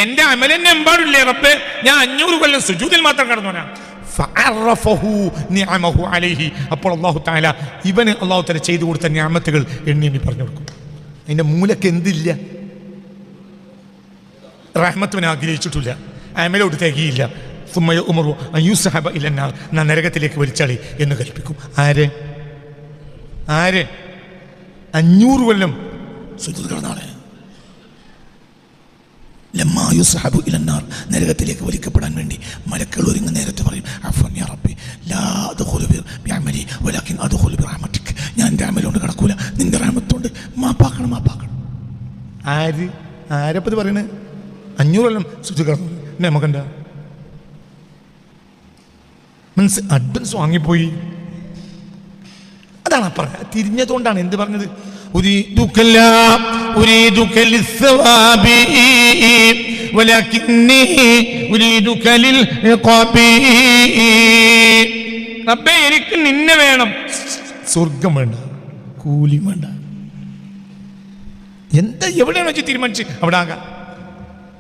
Speaker 1: എന്റെ അമൽ എന്നെ എമ്പാടില്ലേ റബ്ബേ, ഞാൻ 500 കൊല്ലം സുജൂദിൽ മാത്രം കിടന്നവനാണ്. ഫഅറഫഹു നിഅമഹു അലൈഹി, അപ്പോൾ അല്ലാഹു തആല ഇവന് അല്ലാഹു തആല ചെയ്തു കൊടുത്ത നിഅമത്തുകൾ എണ്ണി എണ്ണി പറഞ്ഞു കൊടുക്കും. അതിന്റെ മൂലക്ക് എന്തില്ല? റഹ്മത്തുവിനെ ആഗ്രഹിച്ചിട്ടില്ല, അമലോട് തികയില്ല. സുമ്മയ ഉമറു അയ്യുസഹബ ഇലന്നാർ, നാ നരകത്തിലേക്ക് വലിച്ചാളി എന്ന് കൽപ്പിക്കും. ആരെ 500 കൊല്ലം സുജൂദ് കിടന്നാളെ നരകത്തിലേക്ക് വലിക്കപ്പെടാൻ വേണ്ടി മലക്കുകൾ ഒരുങ്ങുന്ന നേരത്തെ പറയും, ഞാൻ എൻ്റെ അമലുകൊണ്ട് കിടക്കൂല, നിന്റെ റഹ്മത്തുകൊണ്ട് മാപ്പാക്കണം. ആരപ്പത് പറയണേ? 500 കൊല്ലം സുജൂദ് കിടന്നു. നമുക്കെന്താ അഡ്വാൻസ് വാങ്ങിപ്പോയി. അതാണ് പറയാ, തിരിഞ്ഞതുകൊണ്ടാണ് എന്ത് പറഞ്ഞത്? റബ്ബേ എനിക്ക് നിന്നെ വേണം, സ്വർഗം വേണ്ട, കൂലി വേണ്ട. എന്താ എവിടെയാണോ വെച്ച് തീരുമാനിച്ച് അവിടെ ആകാം.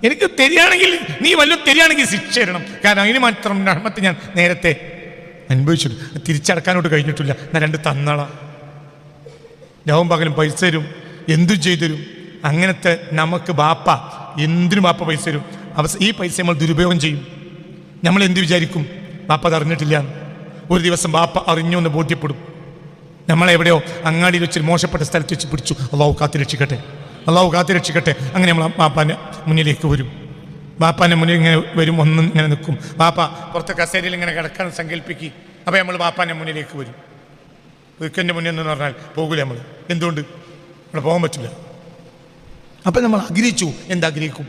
Speaker 1: എനിക്ക് തെരിയാണെങ്കിൽ നീ വല്ലതും തെരിയാണെങ്കിൽ ശിക്ഷ തരണം. കാരണം അതിന് മാത്രം റഹ്മത്ത് ഞാൻ നേരത്തെ അനുഭവിച്ചിട്ട് തിരിച്ചടക്കാനോട്ട് കഴിഞ്ഞിട്ടില്ല. ഞാൻ 2 തന്നള രാവും പകലും പൈസ തരും, എന്തും ചെയ്തു തരും. അങ്ങനത്തെ നമുക്ക് ബാപ്പ എന്തിനും ബാപ്പ പൈസ തരും. ഈ പൈസ നമ്മൾ ദുരുപയോഗം ചെയ്യും. നമ്മൾ എന്ത് വിചാരിക്കും? ബാപ്പ അത് അറിഞ്ഞിട്ടില്ല. ഒരു ദിവസം ബാപ്പ അറിഞ്ഞു എന്ന് ബോധ്യപ്പെടും. നമ്മളെവിടെയോ അങ്ങാടിയിൽ വെച്ച് മോശപ്പെട്ട സ്ഥലത്ത് വെച്ച് പിടിച്ചു. അള്ളാഹു കാത്തുരക്ഷിക്കട്ടെ, അള്ളാഹു കാത്തുരക്ഷിക്കട്ടെ. അങ്ങനെ നമ്മൾ ബാപ്പാൻ്റെ മുന്നിലേക്ക് വരും. ബാപ്പാൻ്റെ മുന്നിൽ ഇങ്ങനെ വരും, ഒന്നും ഇങ്ങനെ നിൽക്കും. ബാപ്പ പുറത്തെ കസേരയിൽ ഇങ്ങനെ കിടക്കാൻ സങ്കല്പിക്കും. അപ്പോൾ നമ്മൾ ബാപ്പാൻ്റെ മുന്നിലേക്ക് വരും. വീക്കെൻ്റെ മുന്നിൽ എന്ന് പറഞ്ഞാൽ പോകില്ല നമ്മൾ. എന്തുകൊണ്ട്? അവിടെ പോകാൻ പറ്റില്ല. അപ്പം നമ്മൾ ആഗ്രഹിച്ചു. എന്താഗ്രഹിക്കും?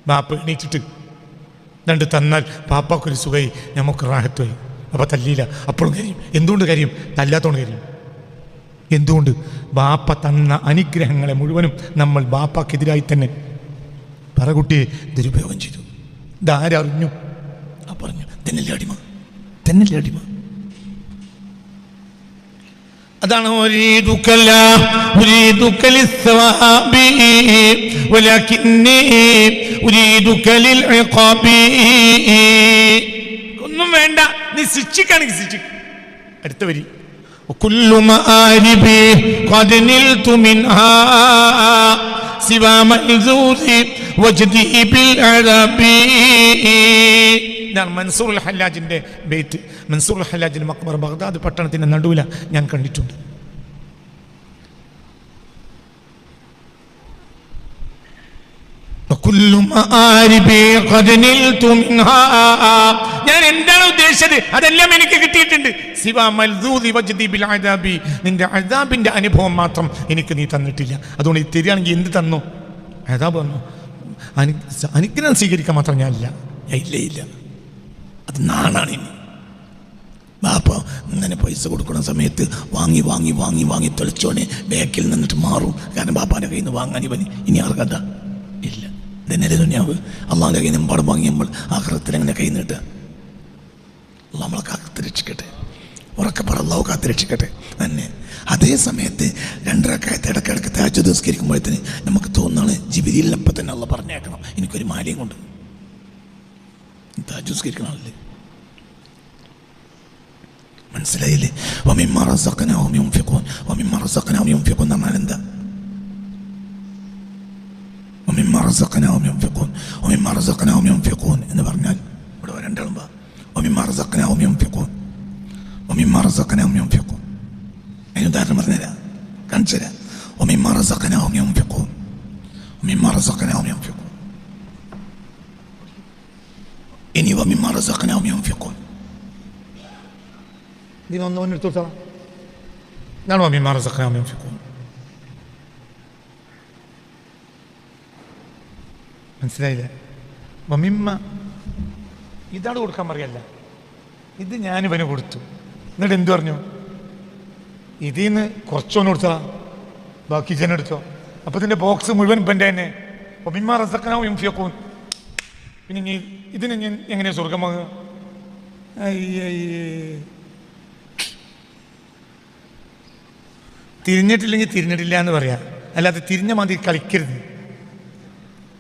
Speaker 1: ബാപ്പ എണീറ്റിട്ട് 2 തന്നാൽ ബാപ്പാക്കൊരു സുഖമായി, നമുക്ക് റാഹത്തുമായി. അപ്പം തല്ലിയില്ല, അപ്പോഴും കരിയും. എന്തുകൊണ്ട് കരിയും? തല്ലാത്തോണ്ട് കരിയും. എന്തുകൊണ്ട്? ബാപ്പ തന്ന അനുഗ്രഹങ്ങളെ മുഴുവനും നമ്മൾ ബാപ്പാക്കെതിരായി തന്നെ പറകുട്ടിയെ ദുരുപയോഗം ചെയ്തു. ഇതാരറിഞ്ഞു? പറഞ്ഞു, തന്നല്ലേ അടിമ. അതാണ് ഒന്നും വേണ്ട, നീ ശിക്ഷിക്കാണെങ്കിൽ ശിക്ഷിക്കും. അടുത്ത വരി, മൻസൂറുൽ ഹല്ലാജിന്റെ ബൈത്ത്. മൻസൂറുൽ ഹല്ലാജിന്റെ മക്ബറ ബഗ്ദാദ് പട്ടണത്തിന്റെ നടുവില ഞാൻ കണ്ടിട്ടുണ്ട്. ഞാൻ എന്താണ് ഉദ്ദേശിച്ചത്? അതെല്ലാം എനിക്ക് കിട്ടിയിട്ടുണ്ട്. നിന്റെ അദാബിന്റെ അനുഭവം മാത്രം എനിക്ക് നീ തന്നിട്ടില്ല. അതുകൊണ്ട് ഇത് തരികയാണെങ്കിൽ എന്ത് തന്നോ? അദാബ് തന്നോ? അനുഗ്രഹം സ്വീകരിക്കാൻ മാത്രം ഞാനില്ല. ഇല്ല, അത് നാണാണ്. ഇനി ബാപ്പ ഇങ്ങനെ പൈസ കൊടുക്കുന്ന സമയത്ത് വാങ്ങി തെളിച്ചോനെ ബാക്കിൽ നിന്നിട്ട് മാറും. കാരണം ബാപ്പാൻ്റെ കയ്യിൽ നിന്ന് വാങ്ങാൻ ഇനി ആർക്കണ്ട ഇല്ല. ഇതന്നെ ദുനിയാവ്. അള്ളാഹിൻ്റെ കയ്യിൽ നിന്ന് പാടും വാങ്ങി നമ്മൾ ആഖിറത്തിൽ എങ്ങനെ കൈ നീട്ടുക? അള്ളാഹ് നമ്മളെ കാത്തുരക്ഷിക്കട്ടെ, ഉറക്കപ്പാട് അള്ളാഹു കാത്തുരക്ഷിക്കട്ടെ തന്നെ. അതേ സമയത്ത് 2 റക്അത്ത് ഇടയ്ക്കിടയ്ക്ക് തഹജ്ജുദ് നിസ്കരിക്കുമ്പോഴത്തേന് നമുക്ക് തോന്നുന്നതാണ് ജിബ്രീലിനപ്പം തന്നെ അള്ളാഹ് പറഞ്ഞേക്കണം, എനിക്കൊരു മാലയും കൊണ്ട് തഹജ്ജുദ് നിസ്കരിക്കണമല്ലേ. മനസ്സിലായില്ലേ? വമിമ്മ റസഖ്നാഹും യുൻഫിഖൂൻ. വമിമ്മ റസഖ്നാഹും യുൻഫിഖൂൻ എന്ന് പറഞ്ഞാൽ എന്താ? വമിമ്മ റസഖ്നാഹും യുൻഫിഖൂൻ, വമിമ്മ റസഖ്നാഹും യുൻഫിഖൂൻ എന്ന് പറഞ്ഞാൽ ഇവിടെ രണ്ടാളും വമിമ്മ റസഖ്നാഹും യുൻഫിഖൂൻ, വമിമ്മ റസഖ്നാഹും യുൻഫിഖൂൻ. അതിന് ഉദാഹരണം പറഞ്ഞുതരാം, കാണിച്ചു തരാം. വമിമ്മ റസഖ്നാഹും യുൻഫിഖൂൻ, വമിമ്മ റസഖ്നാഹും യുൻഫിഖൂൻ. ഇനി വമിമ്മ റസഖ്നാഹും യുൻഫിഖൂൻ ഇതിനൊന്നെടുത്തോളാം. ഇതാണ് വമിമ്മ റസഖ്നാഹും യുൻഫിഖൂൻ. മനസ്സിലായില്ലേ? വമിമ്മ ഇതാണ് കൊടുക്കാൻ പറയല്ല, ഇത് ഞാനിവന് കൊടുത്തു. എന്നിട്ട് എന്തു പറഞ്ഞു? ഇതിൽ നിന്ന് കുറച്ചോന്ന് കൊടുത്താ ബാക്കി ജനെടുത്തോ. അപ്പോൾ ഇതിൻ്റെ ബോക്സ് മുഴുവൻ ഇപ്പൻ്റെ തന്നെ. വമിമ്മ റസഖ്നാഹും യുൻഫിഖൂൻ. പിന്നെ ഇനി ഇതിന് ഞാൻ എങ്ങനെയാണ് സ്വർഗം വാങ്ങുക? തിരിഞ്ഞിട്ടില്ലെങ്കിൽ തിരിഞ്ഞിട്ടില്ല എന്ന് പറയാം, അല്ലാതെ തിരിഞ്ഞ മതി കളിക്കരുത്.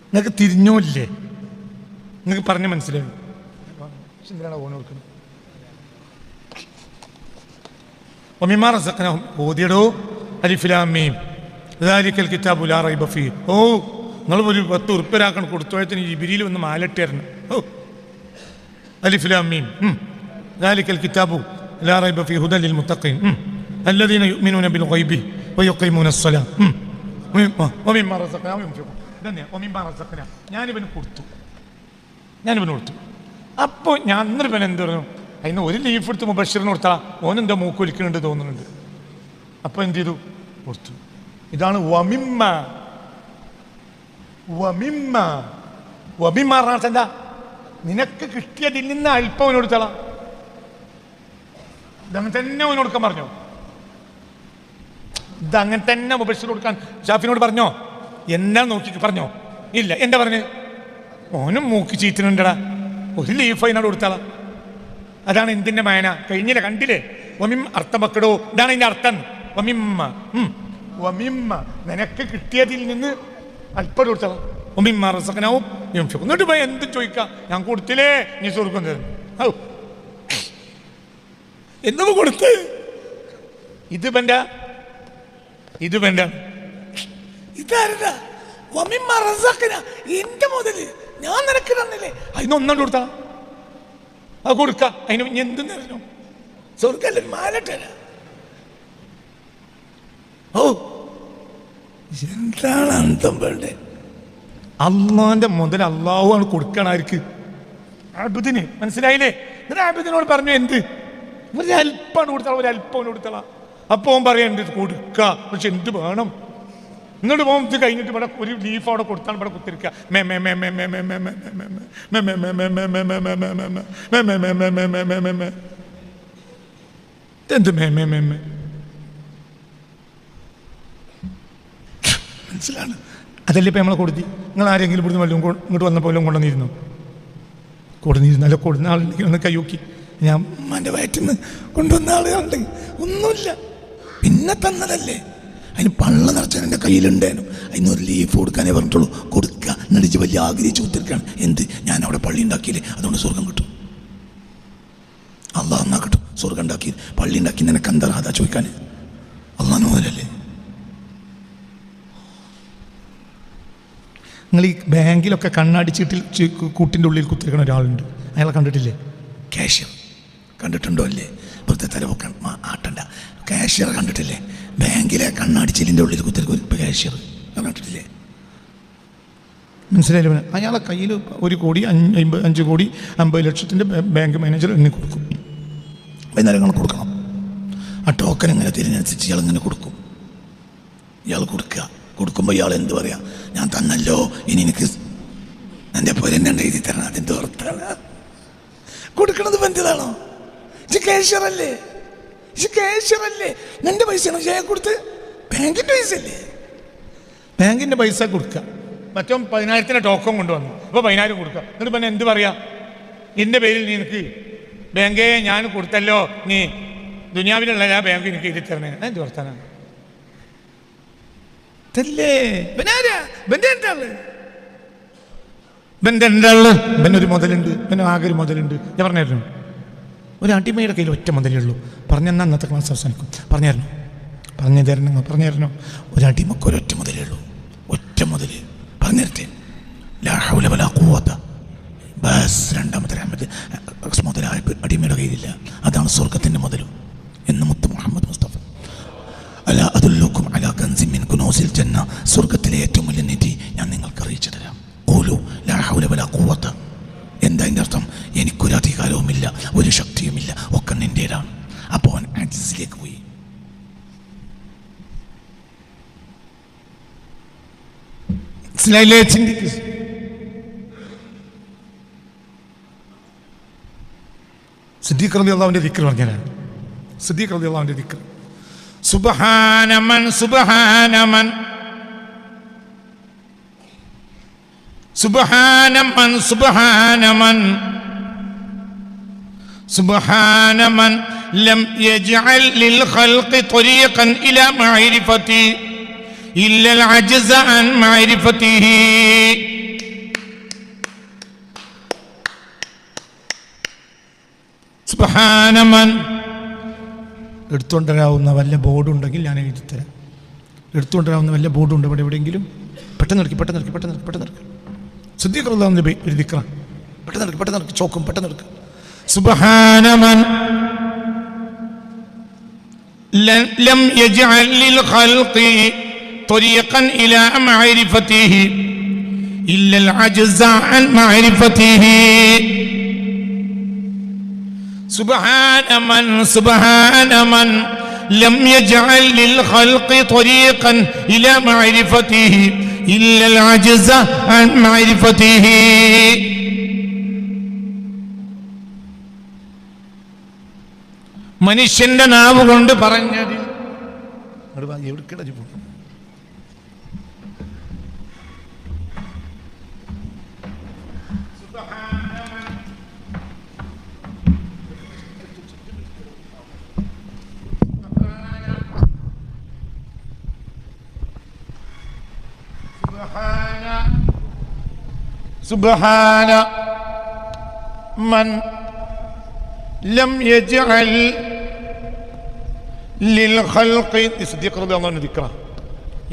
Speaker 1: നിങ്ങൾക്ക് തിരിഞ്ഞോ ഇല്ലേ? നിങ്ങൾക്ക് പറഞ്ഞ് മനസ്സിലാവും. എന്തിനാണ് ഓൺ കൊടുക്കുന്നത്? വമിമ്മ റസഖ്നാഹും ഓതിയടോ അലിഫ് ലാം മീം ദാലിക്കൽ കിതാബു ലാ റൈബ ഫീഹ്. ഓ, നിങ്ങൾ ഒരു 10 ഉറുപ്പിക കൊടുത്തോഴത്തിന് ജിബ്രീൽ വന്ന് മാലട്ടായിരുന്നു. ഓ, അലിഫ് ലാം മീം ദാലിക്കൽ കിതാബു ലാ റൈബ ഫീഹി ഹുദൻ ലിൽ മുത്തഖീൻ അല്ലദീന യുഅ്മിനൂന ബിൽ ഗൈബി വയുഖീമൂന അസ്സലാം വമിമ്മ റസഖ്നാഹും യുൻഫിഖൂൻ. ഇതന്നെ വമിമ്മ റസഖ്നാഹും. ഞാനിവന് കൊടുത്തു. അപ്പോൾ ഞാൻ അന്നേരം ഇവൻ എന്ത് പറഞ്ഞു? അതിന് ഒരു ലീഫ് എടുത്ത് മുബശ്ശിറിന് കൊടുത്താൽ ഓനെന്തോ മൂക്കൊലിക്കുന്നുണ്ട് തോന്നുന്നുണ്ട്. അപ്പോൾ എന്ത് ചെയ്തു? കൊടുത്തു. ഇതാണ് വമിമ്മ. വമിമ്മ വമിമ്മ പറഞ്ഞാൽ എന്താ? നിനക്ക് കിട്ടിയതിൽ നിന്ന് അല്പം അവന് കൊടുത്തളാം. ഇതങ്ങനെ തന്നെ അവന് കൊടുക്കാൻ പറഞ്ഞോ? ഇതങ്ങനെ തന്നെ മുബശ്ശിർ കൊടുക്കാൻ ഷാഫിനോട് പറഞ്ഞോ? എന്നാ നോക്കി പറഞ്ഞോ? ഇല്ല. എന്താ പറഞ്ഞ്? ഓനും മൂക്ക് ചീറ്റുന്നുണ്ടടാ, ഒരു ലീഫ് അതിനോട് കൊടുത്താളാം. അതാണ് എന്തിൻ്റെ മായന. കഴിഞ്ഞില്ല, കണ്ടില്ലേ? വമിം അർത്ഥം വെക്കടോ. ഇതാണ് ഇതിൻ്റെ അർത്ഥം. വമിമ്മ വമിമ്മ നിനക്ക് കിട്ടിയതിൽ നിന്ന് അല്പം കൊടുത്തളാം. വമിമ്മ റസഖ്നാഹും യുൻഫിഖൂൻ. എന്നിട്ട് പോയി എന്ത് ചോദിക്കാം? ഞാൻ കൊടുത്തില്ലേ, നീ സ്വർഗം തരുന്നു. ഔ, എന്തോ കൊടുത്ത് ഇത് വേണ്ട, ഇത് വേണ്ട. ഇതാരടാ? വമിമ്മ റസഖ്നാ, എന്റെ മുതല് ഞാൻ നിനക്ക് തന്നില്ലേ, അതിനൊന്നാണ്ട് കൊടുത്താ അത് കൊടുക്ക. അതിന് എന്തെന്ന് അറിഞ്ഞു? സ്വർഗല്ലേ മാലട്ടല്ല. ഓ, എന്താണ് അന്തം വേണ്ടേ? അള്ളാന്റെ മുതൽ അള്ളാഹുവാണ് കൊടുക്കണാർക്ക്, അബ്ദിന്. മനസ്സിലായില്ലേ? എന്നിട്ട് അബ്ദിനോട് പറഞ്ഞു എന്ത്? ഒരു അല്പാണ് കൊടുത്താൽ, ഒരു അല്പം കൊടുത്തളാം. അപ്പോൾ അവൻ പറയണ്ട് കൊടുക്ക, പക്ഷെ എന്ത് വേണം? എന്നിട്ട് പോകും ഇത് കഴിഞ്ഞിട്ട് ഇവിടെ ഒരു ലീഫ് അവിടെ കൊടുത്താണ് ഇവിടെ കുത്തിരിക്കുക. എന്ത് മനസ്സിലാണ്? അതല്ലേ ഇപ്പം നമ്മളെ കൊടുത്തി. നിങ്ങൾ ആരെങ്കിലും ഇവിടുന്ന് വല്ലതും ഇങ്ങോട്ട് വന്നപ്പോൾ വല്ലതും കൊണ്ടുവന്നിരുന്നല്ലോ. കൊടുന്ന ആളുണ്ടെങ്കിൽ ഒന്ന് കൈയോക്കി. ഞാൻ ഉമ്മാൻ്റെ വയറ്റിൽ നിന്ന് കൊണ്ടുവന്ന ആളുകളുണ്ടെങ്കിൽ ഒന്നുമില്ല, പിന്നെ തന്നതല്ലേ. അതിന് പള്ള നിറച്ചാൽ എൻ്റെ കയ്യിലുണ്ടായിരുന്നു. അതിനൊരു ലീഫ് കൊടുക്കാനേ പറഞ്ഞിട്ടുള്ളൂ. കൊടുക്കുക. നടിച്ച് വലിയ ആഗ്രഹിച്ച് കുത്തിരിക്കുകയാണ്. എന്ത്? ഞാൻ അവിടെ പള്ളി ഉണ്ടാക്കിയില്ലേ, അതുകൊണ്ട് സ്വർഗം കിട്ടും. അള്ളാഹ് എന്നാ കിട്ടും. സ്വർഗം ഉണ്ടാക്കി പള്ളി ഉണ്ടാക്കി നിനക്ക് എന്താ അതാ ചോദിക്കാൻ? അള്ളാഹ് മുതലല്ലേ. നിങ്ങൾ ഈ ബാങ്കിലൊക്കെ കണ്ണടിച്ചിട്ടിൽ കൂട്ടിൻ്റെ ഉള്ളിൽ കുത്തിരിക്കണ ഒരാളുണ്ട്. അയാളെ കണ്ടിട്ടില്ലേ? കാഷ്യർ കണ്ടിട്ടുണ്ടോ? അല്ലേ? വെറുതെ തലവൊക്കെ ആട്ടണ്ട. കാഷ്യർ കണ്ടിട്ടില്ലേ? ബാങ്കിലെ കണ്ണാടിച്ചിലിൻ്റെ ഉള്ളിൽ കുത്തിരിക്കും ഒരു കാഷ്യർ കണ്ടിട്ടില്ലേ? മനസ്സിലായില്ല? അയാളെ കയ്യിൽ 1 കോടി 5 കോടി 50 ലക്ഷത്തിൻ്റെ ബാങ്ക് മാനേജർ എന്നെ കൊടുക്കും. വൈകുന്നേരം ഇങ്ങനെ കൊടുക്കണം. ആ ടോക്കൺ ഇങ്ങനെ തിരിഞ്ഞനുസരിച്ച് ഇയാൾ ഇങ്ങനെ കൊടുക്കും. ഇയാൾ കൊടുക്കുമ്പോൾ ഇയാൾ എന്ത് പറയാ? ഞാൻ തന്നല്ലോ, ഇനി എനിക്ക് എൻ്റെ പൊരെന്നെ എഴുതി തരണം. അതെന്ത് ഓർത്താണ് കൊടുക്കണത്? ബന്ധിതാണോ? ഇത് കാഷ്യറല്ലേ? നിന്റെ പൈസയാണോ ചെയ്യാൻ കൊടുത്ത്? ബാങ്കിൻ്റെ പൈസ അല്ലേ? ബാങ്കിൻ്റെ പൈസ കൊടുക്കുക. മറ്റോ 10,000 ടോക്കൺ കൊണ്ടുവന്നു. അപ്പോൾ 10,000 കൊടുക്കുക. എന്നിട്ട് പിന്നെ എന്ത് പറയാ? എൻ്റെ പേരിൽ നിനക്ക് ബാങ്കേ ഞാൻ കൊടുത്തല്ലോ, നീ ദുനിയാവിലുള്ള ആ ബാങ്ക് എനിക്ക് എഴുതി തരണേ. എന്ത് വർത്താനാണ്? ബന്ധ ഒരു മുതലുണ്ട്, പിന്നെ ആകെ ഒരു മുതലുണ്ട്. ഞാൻ പറഞ്ഞായിരുന്നു
Speaker 2: ഒരു അടിമയുടെ കയ്യിൽ ഒറ്റ മുതലേ ഉള്ളൂ. പറഞ്ഞെന്നാൽ അന്നത്തെ ക്ലാസ് അവസാനിക്കും. പറഞ്ഞു തരണോ? ഒരു അടിമക്ക് ഒരൊറ്റ മുതലേ ഉള്ളൂ. ഒറ്റ മുതൽ പറഞ്ഞു തരട്ടെ. ലാ ഹൗല വലാ ഖുവത. ബസ് രണ്ടാമത്തെ മുതലായ അടിമയുടെ കയ്യിലില്ല. അതാണ് സ്വർഗത്തിൻ്റെ മുതലും എന്ന് മുത്ത് മുഹമ്മദ് മുസ്തഫ. അലാ അദുല്ലുക്കും അലാ കൻസിൻ മിൻ കുനൂസിൽ ജന്ന. സ്വർഗത്തിലെ ഏറ്റവും വലിയ നിധി ഞാൻ നിങ്ങൾക്ക് അറിയിച്ചു തരാം. ഖൂലു ലാ ഹൗല വലാ ഖുവത. എന്താ അതിൻ്റെ അർത്ഥം? എനിക്കൊരു അധികാരവുമില്ല, ഒരു ശക്തിയുമില്ല, ഒക്കെ നിൻ്റേതാണ്. അപ്പോൾ അവൻ ആജിസിലേക്ക് പോയി. ചിന്തിക്ക്. സിദ്ദീഖ് റളിയല്ലാഹുവിന്റെ ദിക്ർ പറഞ്ഞാലാണ്. സിദ്ദീഖ് റളിയല്ലാഹുവിന്റെ ദിക്ർ സുബ്ഹാനമൻ സുബ്ഹാനമൻ സുബ്ഹാനമൻ സുബ്ഹാനമൻ സുബ്ഹാനമൻ ലം യജ്അൽ ലിൽ ഖൽഖി ത്വരീഖൻ ഇലാ മഅരിഫതി ഇല്ല അൽ അജ്സ അൻ മഅരിഫതിഹി. സുബ്ഹാനമൻ. എടുത്തുകൊണ്ടുവരാവുന്ന വല്ല ബോർഡുണ്ടെങ്കിൽ ഞാൻ എഴുതിത്തരാം. എടുത്തുകൊണ്ടുവരാവുന്ന വല്ല ബോർഡുണ്ട് ഇവിടെ എവിടെയെങ്കിലും? പെട്ടെന്ന് എടുക്കി. സിദ്ദീഖ് റളിയല്ലാഹു ഒരു ദിക്റാ. പെട്ടെന്ന് എടുക്കി. ചോക്കും പെട്ടെന്ന് എടുക്കുക. സുബ്ഹാനമൻ ലം യജ്അൽ ലിൽ ഖൽഖി ത്വരീഖൻ ഇലാ മഅരിഫതിഹി ഇല്ല അൽ അജ്സ അൻ മഅരിഫതിഹി. സുബ്ഹാന മൻ ലം യജ്അൽ ലിൽ ഖൽഖി ത്വരീഖൻ ഇലാ മഅരിഫതിഹി ഇല്ല അൽ അജ്സ അൻ മഅരിഫതിഹി. മനുഷ്യന്റെ നാവ് കൊണ്ട് പറഞ്ഞത് സുബ്ഹാന മൻ ലം യജ്അൽ ലിൽ ഖൽഖി. സിദ്ദീഖ് റളിയല്ലാഹു അൻഹു ദിക്റ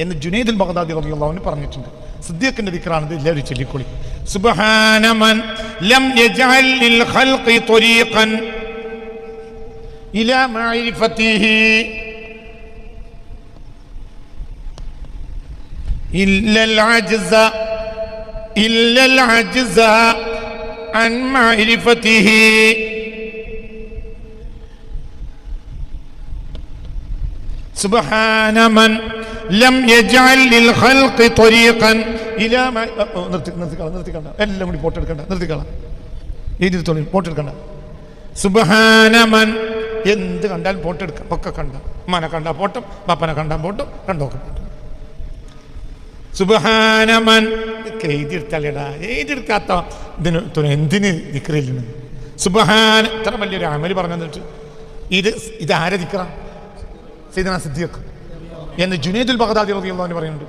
Speaker 2: എന്ന് ജുനൈദ് അൽ ബഗ്ദാദി റളിയല്ലാഹു അൻഹു പറഞ്ഞിട്ടുണ്ട്. സിദ്ദീഖിന്റെ ദിക്റാണ്. എല്ലാവരും ചൊല്ലിക്കോളി. സുബ്ഹാന മൻ ലം യജ്അൽ ലിൽ ഖൽഖി ത്വരീഖൻ ഇലാ മഅരിഫതിഹി إلا العجز عن معرفته. سبحان من لم يجعل للخلق طريقا إلى ما നിർത്തിക്കണ്ട. എല്ലാം കൂടി ഫോട്ടോ എടുക്കണ്ട. നിർത്തിക്കള. എഴുതിത്തോളി. ഫോട്ടോ എടുക്കണ്ട. സുബ്ഹാന മൻ. എന്ത് കണ്ടാലും ഫോട്ടോ എടുക്കാം. ഒക്കെ കണ്ട. അമ്മനെ കണ്ടാൽ ഫോട്ടോ, പാപ്പനെ കണ്ടാൽ ഫോട്ടോ, കണ്ടോക്കെ. സുബ്ഹാനമൻ. എഴുതിയെടുത്താലേടാ. എഴുതിയെടുക്കാത്ത ഇതിന് എന്തിന് ദിക്റില്ല? സുബ്ഹാന. ഇത്ര വലിയൊരു അമല് പറഞ്ഞു തന്നിട്ട് ഇത് ആരെ ദിക്റാ? സയ്യിദുനാ സിദ്ദീഖ് എന്ന് ജുനൈദ് അൽ ബഗ്ദാദി റളിയല്ലാഹു അൻഹു പറയുന്നുണ്ട്.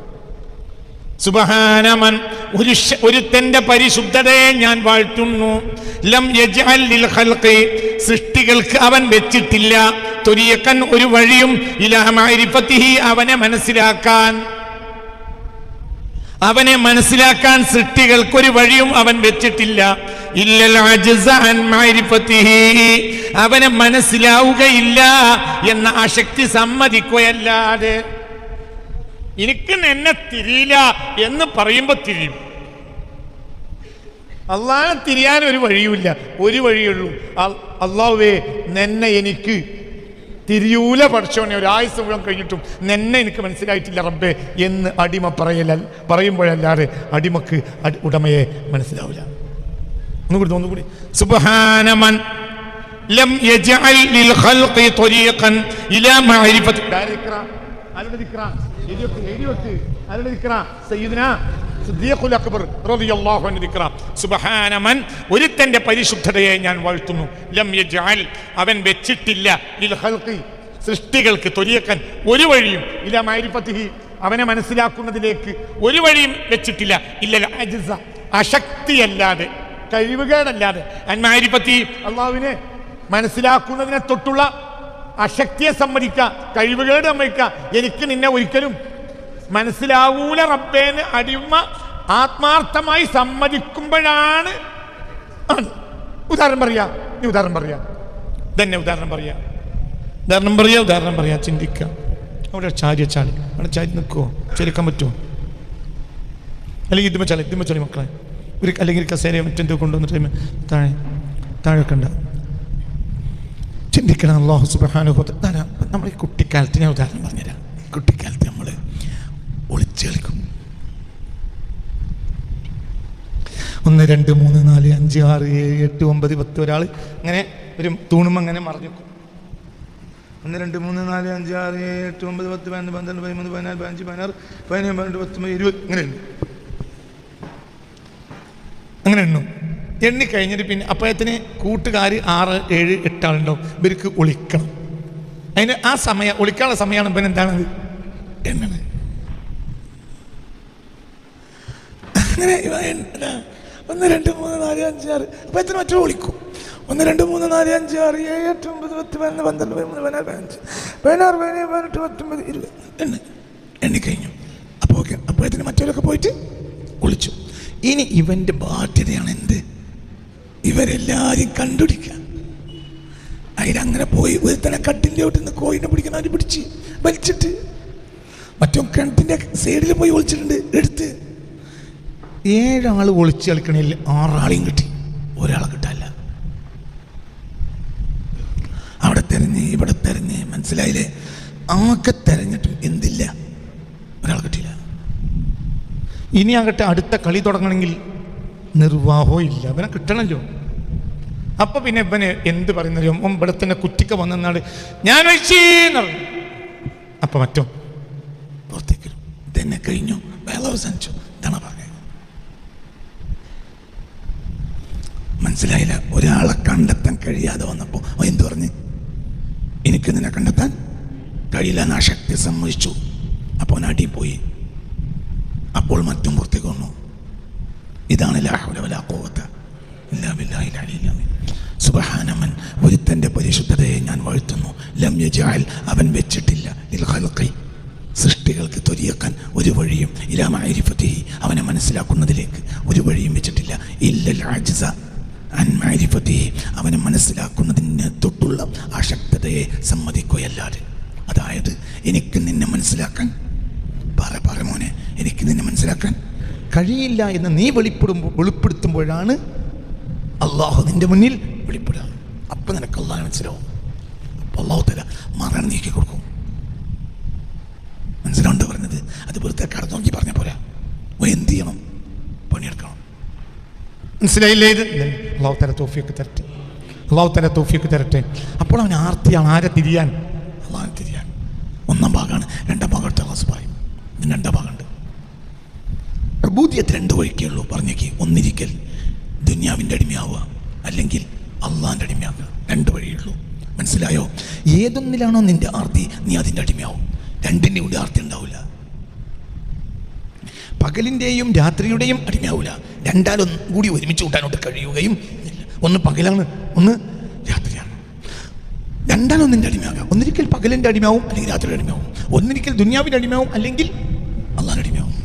Speaker 2: സുബ്ഹാനമൻ. ഒരുത്തന്റെ പരിശുദ്ധതയെ ഞാൻ വാഴ്ത്തുന്നു. ലം യജ്അൽ ലിൽ ഖൽഖി. സൃഷ്ടികൾക്ക് അവൻ വെച്ചിട്ടില്ല ത്വരീഖൻ ഒരു വഴിയും ഇലാ മഅരിഫതിഹി അവനെ മനസ്സിലാക്കാൻ സൃഷ്ടികൾക്കൊരു വഴിയും അവൻ വെച്ചിട്ടില്ല. ഇല്ലൽ അജ്സ അൻ മഅരിഫതിഹി. അവനെ മനസ്സിലാവുകയില്ല എന്ന ആശക്തി സമ്മതിക്കുകയല്ലാതെ. എനിക്ക് എന്നെ തിരിയില്ല എന്ന് പറയുമ്പോൾ തിരിയും. അള്ളാഹെ തിരിയാൻ ഒരു വഴിയുമില്ല. ഒരു വഴിയുള്ളൂ. അള്ളാഹുവേ നിന്നെ എനിക്ക് തിരിയൂല പഠിച്ചോനെ. ഒരു ആയുസ് മുഴുവൻ കഴിഞ്ഞിട്ടും നിന്നെ എനിക്ക് മനസ്സിലായിട്ടില്ല റബ്ബേ എന്ന് അടിമ പറയുമ്പോഴല്ലാതെ അടിമക്ക് ഉടമയെ മനസ്സിലാവില്ല. ഒന്നുകൂടി. സുബ്ഹാനമൻ ലം യജ്അൽ ലിൽ ഖൽഖി ത്വരീഖൻ ഇലാ മഅരിഫതി. സിദ്ദീഖുൽ അക്ബർ റളിയല്ലാഹു അൻഹു ദിക്റ. സുബ്ഹാന മൻ. ഒരുത്തന്റെ പരിശുദ്ധതയെ ഞാൻ വാഴ്ത്തുന്നു. ലം യജ്അൽ. അവൻ വെച്ചിട്ടില്ല ലിൽ ഖൽഖി. സൃഷ്ടികൾക്ക് ത്വരീഖൻ ഒരു വഴിയും ഇലാ മഅരിഫതിഹി. അവനെ മനസ്സിലാക്കുന്നതിലേക്ക് ഒരു വഴിയും വെച്ചിട്ടില്ല. ഇല്ലൽ അജ്സ. അശക്തിയല്ലാതെ, കഴിവുകേടല്ലാതെ. അൻ മഅരിഫതി. അല്ലാഹുവിനെ മനസ്സിലാക്കുന്നതിനെ തൊട്ടുള്ള അശക്തിയെ സമ്മതിക്കുക, കഴിവുകേട് സമ്മതിക്കുക. എനിക്ക് നിന്നെ ഒരിക്കലും മനസ്സിലാവൂല റബ്ബേന്ന് അടിമ ആത്മാർത്ഥമായി സമ്മതിക്കുമ്പോഴാണ്. ഉദാഹരണം പറയാ, നീ ഉദാഹരണം പറയാ, തന്നെ ഉദാഹരണം പറയാ, ചിന്തിക്കുക. അവിടെ ചാരി അവിടെ ചാരി നിൽക്കുമോ? ചരിക്കാൻ പറ്റുമോ? അല്ലെങ്കിൽ ഇതുമ്മ ചളി മക്കളെ ഒരു, അല്ലെങ്കിൽ കസേരയോ മറ്റെന്തോ കൊണ്ടുവന്നിട്ട് താഴെ വെക്കണ്ട. ചിന്തിക്കണം. അല്ലാഹു സുബ്ഹാനഹു വ തആല നമ്മൾ ഈ കുട്ടിക്കാലത്ത്, ഞാൻ ഉദാഹരണം പറഞ്ഞുതരാം. കുട്ടിക്കാലത്ത് നമ്മൾ ഒളിച്ചു കളിക്കും. 1 2 3 4 5 6 7 8 9 10 ഒരാൾ അങ്ങനെ ഒരു തൂണും അങ്ങനെ മറിഞ്ഞു വെക്കും. 1 2 3 4 5 6 7 8 9 10 11 12 13 14 15 16 17 18 19 20 ഇങ്ങനെ ഉണ്ട്. അങ്ങനെ എണ്ണും. എണ്ണി കഴിഞ്ഞിട്ട് പിന്നെ അപ്പോഴത്തിന് കൂട്ടുകാർ 6 7 8 ആളുണ്ടാവും. ഇവർക്ക് ഒളിക്കണം. അതിന് ആ സമയം, ഒളിക്കാനുള്ള സമയമാണ് ഇവൻ എന്താണത് എണ്ണത്. അങ്ങനെ 1 2 3 4 5 6 അപ്പൊ എത്ര മറ്റോ ഒളിക്കും. 1 2 3 4 5 6 7 8 9 10 11 12 13 14 15 16 17 18 19 20 എണ്ണി കഴിഞ്ഞു. അപ്പോഴത്തിന് മറ്റവരൊക്കെ പോയിട്ട് ഒളിച്ചു. ഇനി ഇവന്റെ ബാധ്യതയാണ് എന്ത്? ഇവരെല്ലാരും കണ്ടുപിടിക്കുക. അതിനങ്ങനെ പോയി ഒരുത്തനെ കട്ടിൻ്റെ ഒട്ടുന്ന കോയിനെ പിടിക്കുന്ന അതിന് പിടിച്ച് വലിച്ചിട്ട് മറ്റോ കിണറ്റിൻ്റെ സൈഡിൽ പോയി ഒളിച്ചിട്ടുണ്ട്. എടുത്ത് 7 ആൾ ഒളിച്ച് കളിക്കണിൽ 6 ആളെയും കിട്ടി, ഒരാളെ കിട്ടാല്ല. അവിടെ തെരഞ്ഞ് ഇവിടെ തെരഞ്ഞ്, മനസ്സിലായില്ലേ? ആകെ തെരഞ്ഞിട്ടും എന്തില്ല, ഒരാളെ കിട്ടിയില്ല. ഇനി ആകട്ടെ അടുത്ത കളി തുടങ്ങണമെങ്കിൽ നിർവാഹവും ഇല്ല, അവനെ കിട്ടണമല്ലോ. അപ്പൊ പിന്നെ ഇവന് എന്ത് പറയുന്നല്ലോ, ഇവിടെ തന്നെ കുറ്റിക്ക വന്നാട് ഞാൻ ഒഴിച്ചെന്ന്. അപ്പൊ മറ്റോ പുറത്തേക്ക് ഇതെന്നെ കഴിഞ്ഞു, വേല അവസാനിച്ചു. ഇതാണ് പറഞ്ഞത്. മനസ്സിലായില്ല? ഒരാളെ കണ്ടെത്താൻ കഴിയാതെ വന്നപ്പോ എന്തു പറഞ്ഞ്, എനിക്ക് നിന്നെ കണ്ടെത്താൻ കഴിയില്ല എന്ന് ആ ശക്തി സമ്മതിച്ചു. അപ്പോൾ നാട്ടിൽ പോയി. അപ്പോൾ മറ്റും പുറത്തേക്ക് വന്നു. ഇതാണ് ലാ ഹൗല വലാ ഖുവത ഇല്ലാ ബില്ലാഹിൽ അലിയിൽ അസീം. സുബ്ഹാനമൻ, ഒരുത്തൻ്റെ പരിശുദ്ധതയെ ഞാൻ വാഴ്ത്തുന്നു. ലം യജഅൽ, അവൻ വെച്ചിട്ടില്ല, ലിൽ ഖൽഖി, സൃഷ്ടികൾക്ക് ത്വരിയക്കാൻ ഒരു വഴിയും, ഇലാ മഅരിഫതിഹി, അവനെ മനസ്സിലാക്കുന്നതിലേക്ക് ഒരു വഴിയും വെച്ചിട്ടില്ല. ഇല്ലൽ അജ്സ അൻ മഅരിഫതിഹി, അവനെ മനസ്സിലാക്കുന്നതിന് തൊട്ടുള്ള അശക്തതയെ സമ്മതിക്കുകയല്ലാതെ. അതായത് എനിക്ക് നിന്നെ മനസ്സിലാക്കാൻ, പറ മോനെ, എനിക്ക് നിന്നെ മനസ്സിലാക്കാൻ കഴിയില്ല എന്ന് നീ വെളിപ്പെടുത്തുമ്പോഴാണ് അള്ളാഹു നിന്റെ മുന്നിൽ വെളിപ്പെടുക. അപ്പം നിനക്ക് അള്ളാഹു മനസ്സിലാവും. അപ്പോൾ അള്ളാഹു തആല മറ നീക്കി കൊടുക്കും. മനസ്സിലാണ്ട് പറഞ്ഞത്? അത് വെറുതെ കടന്നു നോക്കി പറഞ്ഞ പോരാ, എന്ത് ചെയ്യണം? പണിയെടുക്കണം. മനസ്സിലായില്ലേ? ഇത് അള്ളാഹു തആല തൗഫീഖ് തരട്ടെ, അള്ളാഹു തആല തൗഫീഖ് തരട്ടെ. അപ്പോൾ അവൻ ആർത്തിയാണ് ആരെ തിരിയാൻ? അള്ളാഹു തിരിയാൻ. 1-ാം ഭാഗമാണ്. 2-ാം ഭാഗം അടുത്ത ക്ലാസ് പറയും. ഇതിന് 2-ാം ഭാഗമുണ്ട്. ഉബൂദിയത്ത് 2 വഴിക്കേ ഉള്ളൂ പറഞ്ഞേക്ക്. ഒന്നിരിക്കൽ ദുനിയാവിൻ്റെ അടിമയാവുക, അല്ലെങ്കിൽ അള്ളാഹിൻ്റെ അടിമയാവുക. 2 വഴിയുള്ളൂ. മനസ്സിലായോ? ഏതൊന്നിലാണോ നിന്റെ ആർത്തി, നീ അതിൻ്റെ അടിമയാവും. 2ൻ്റെ കൂടി ആർത്തി ഉണ്ടാവില്ല. പകലിൻ്റെയും രാത്രിയുടെയും അടിമയാവില്ല. 2 കൂടി ഒരുമിച്ച് കൂട്ടാനോട്ട് കഴിയുകയും ഇല്ല. ഒന്ന് പകലാണ്, ഒന്ന് രാത്രിയാണ്. 2 ഒന്നിൻ്റെ അടിമയാകുക. ഒന്നിരിക്കൽ പകലിൻ്റെ അടിമയാവും, അല്ലെങ്കിൽ രാത്രിയുടെ അടിമയാവും. ഒന്നിരിക്കൽ ദുനിയാവിൻ്റെ അടിമയാവും, അല്ലെങ്കിൽ അള്ളാഹിൻ്റെ അടിമയാവും.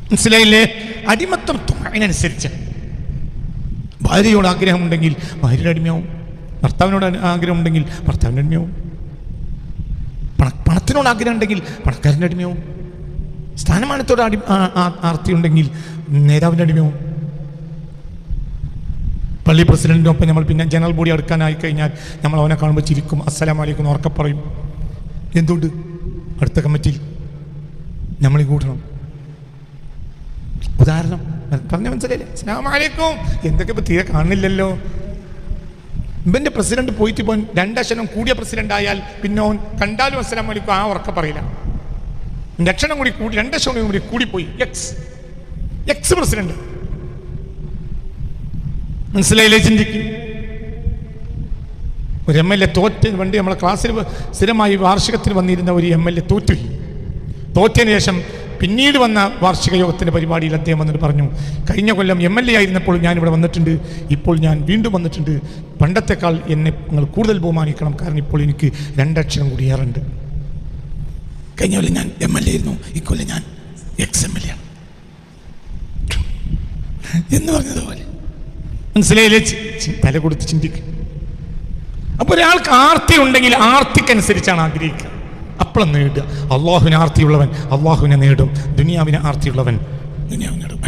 Speaker 2: മനസ്സിലായില്ലേ? അടിമത്തം അതിനനുസരിച്ച്. ഭാര്യയോട് ആഗ്രഹമുണ്ടെങ്കിൽ ഭാര്യയുടെ അടിമയാവും, ഭർത്താവിനോട് ആഗ്രഹമുണ്ടെങ്കിൽ ഭർത്താവിൻ്റെ അടിമയാവും, പണത്തിനോട് ആഗ്രഹം ഉണ്ടെങ്കിൽ പണക്കാരൻ്റെ അടിമയാവും, സ്ഥാനമാനത്തോട് ആർത്തി ഉണ്ടെങ്കിൽ നേതാവിൻ്റെ അടിമയാവും. പള്ളി പ്രസിഡന്റിനൊപ്പം നമ്മൾ പിന്നെ ജനറൽ ബോഡി എടുക്കാനായി കഴിഞ്ഞാൽ നമ്മൾ അവനെ കാണുമ്പോൾ ചിരിക്കും, അസ്സലാമു അലൈക്കും എന്ന് ഉറക്കെ പറയും. എന്തുകൊണ്ട്? അടുത്ത കമ്മിറ്റിയിൽ നമ്മൾ കൂട്ടണം. ഉദാഹരണം പറഞ്ഞ മനസ്സിലായില്ലേ? അസ്സലാമു അലൈക്കും. എന്തൊക്കെ ഇപ്പം തീരെ കാണുന്നില്ലല്ലോ. ഇവൻ്റെ പ്രസിഡന്റ് പോയിട്ട് പോൻ 2 അക്ഷരം കൂടിയ പ്രസിഡന്റ് ആയാൽ പിന്നെ ഓൻ കണ്ടാലും അസ്സലാമു അലൈക്കും ആ ഉറക്കെ പറയില്ല. 2 അക്ഷരം കൂടി 2 അക്ഷരം കൂടി കൂടിപ്പോയി എക്സ് പ്രസിഡന്റ്. മനസ്സിലായില്ലേ? ചിന്തിക്കും. ഒരു MLA തോറ്റ് വണ്ടി നമ്മളെ ക്ലാസ്സിൽ സ്ഥിരമായി വാർഷികത്തിൽ വന്നിരുന്ന ഒരു MLA തോറ്റതിന് ശേഷം പിന്നീട് വന്ന വാർഷിക യോഗത്തിൻ്റെ പരിപാടിയിൽ അദ്ദേഹം വന്നിട്ട് പറഞ്ഞു, കഴിഞ്ഞ കൊല്ലം MLA ആയിരുന്നപ്പോൾ ഞാനിവിടെ വന്നിട്ടുണ്ട്, ഇപ്പോൾ ഞാൻ വീണ്ടും വന്നിട്ടുണ്ട്. പണ്ടത്തെക്കാൾ എന്നെ നിങ്ങൾ കൂടുതൽ ബഹുമാനിക്കണം, കാരണം ഇപ്പോൾ എനിക്ക് 2 അക്ഷരം കൂടി ഏറുണ്ട്.
Speaker 1: കഴിഞ്ഞ കൊല്ലം ഞാൻ MLA ആയിരുന്നു, ഇക്കൊല്ലം ഞാൻ XMLA ആണ് എന്ന് പറഞ്ഞതുപോലെ.
Speaker 2: മനസ്സിലായില്ലേ? തല കൊടുത്ത് ചിന്തിക്കുക. അപ്പോൾ ഒരാൾക്ക് ആർത്തി ഉണ്ടെങ്കിൽ ആർത്തിക്കനുസരിച്ചാണ് ആഗ്രഹിക്കുക, അപ്പളം നേടുക. അള്ളാഹുവിന് ആർത്തിയുള്ളവൻ അള്ളാഹുവിനെ നേടും, ദുനിയാവിന് ആർത്തിയുള്ളവൻ ദുനിയാവിനെ നേടും.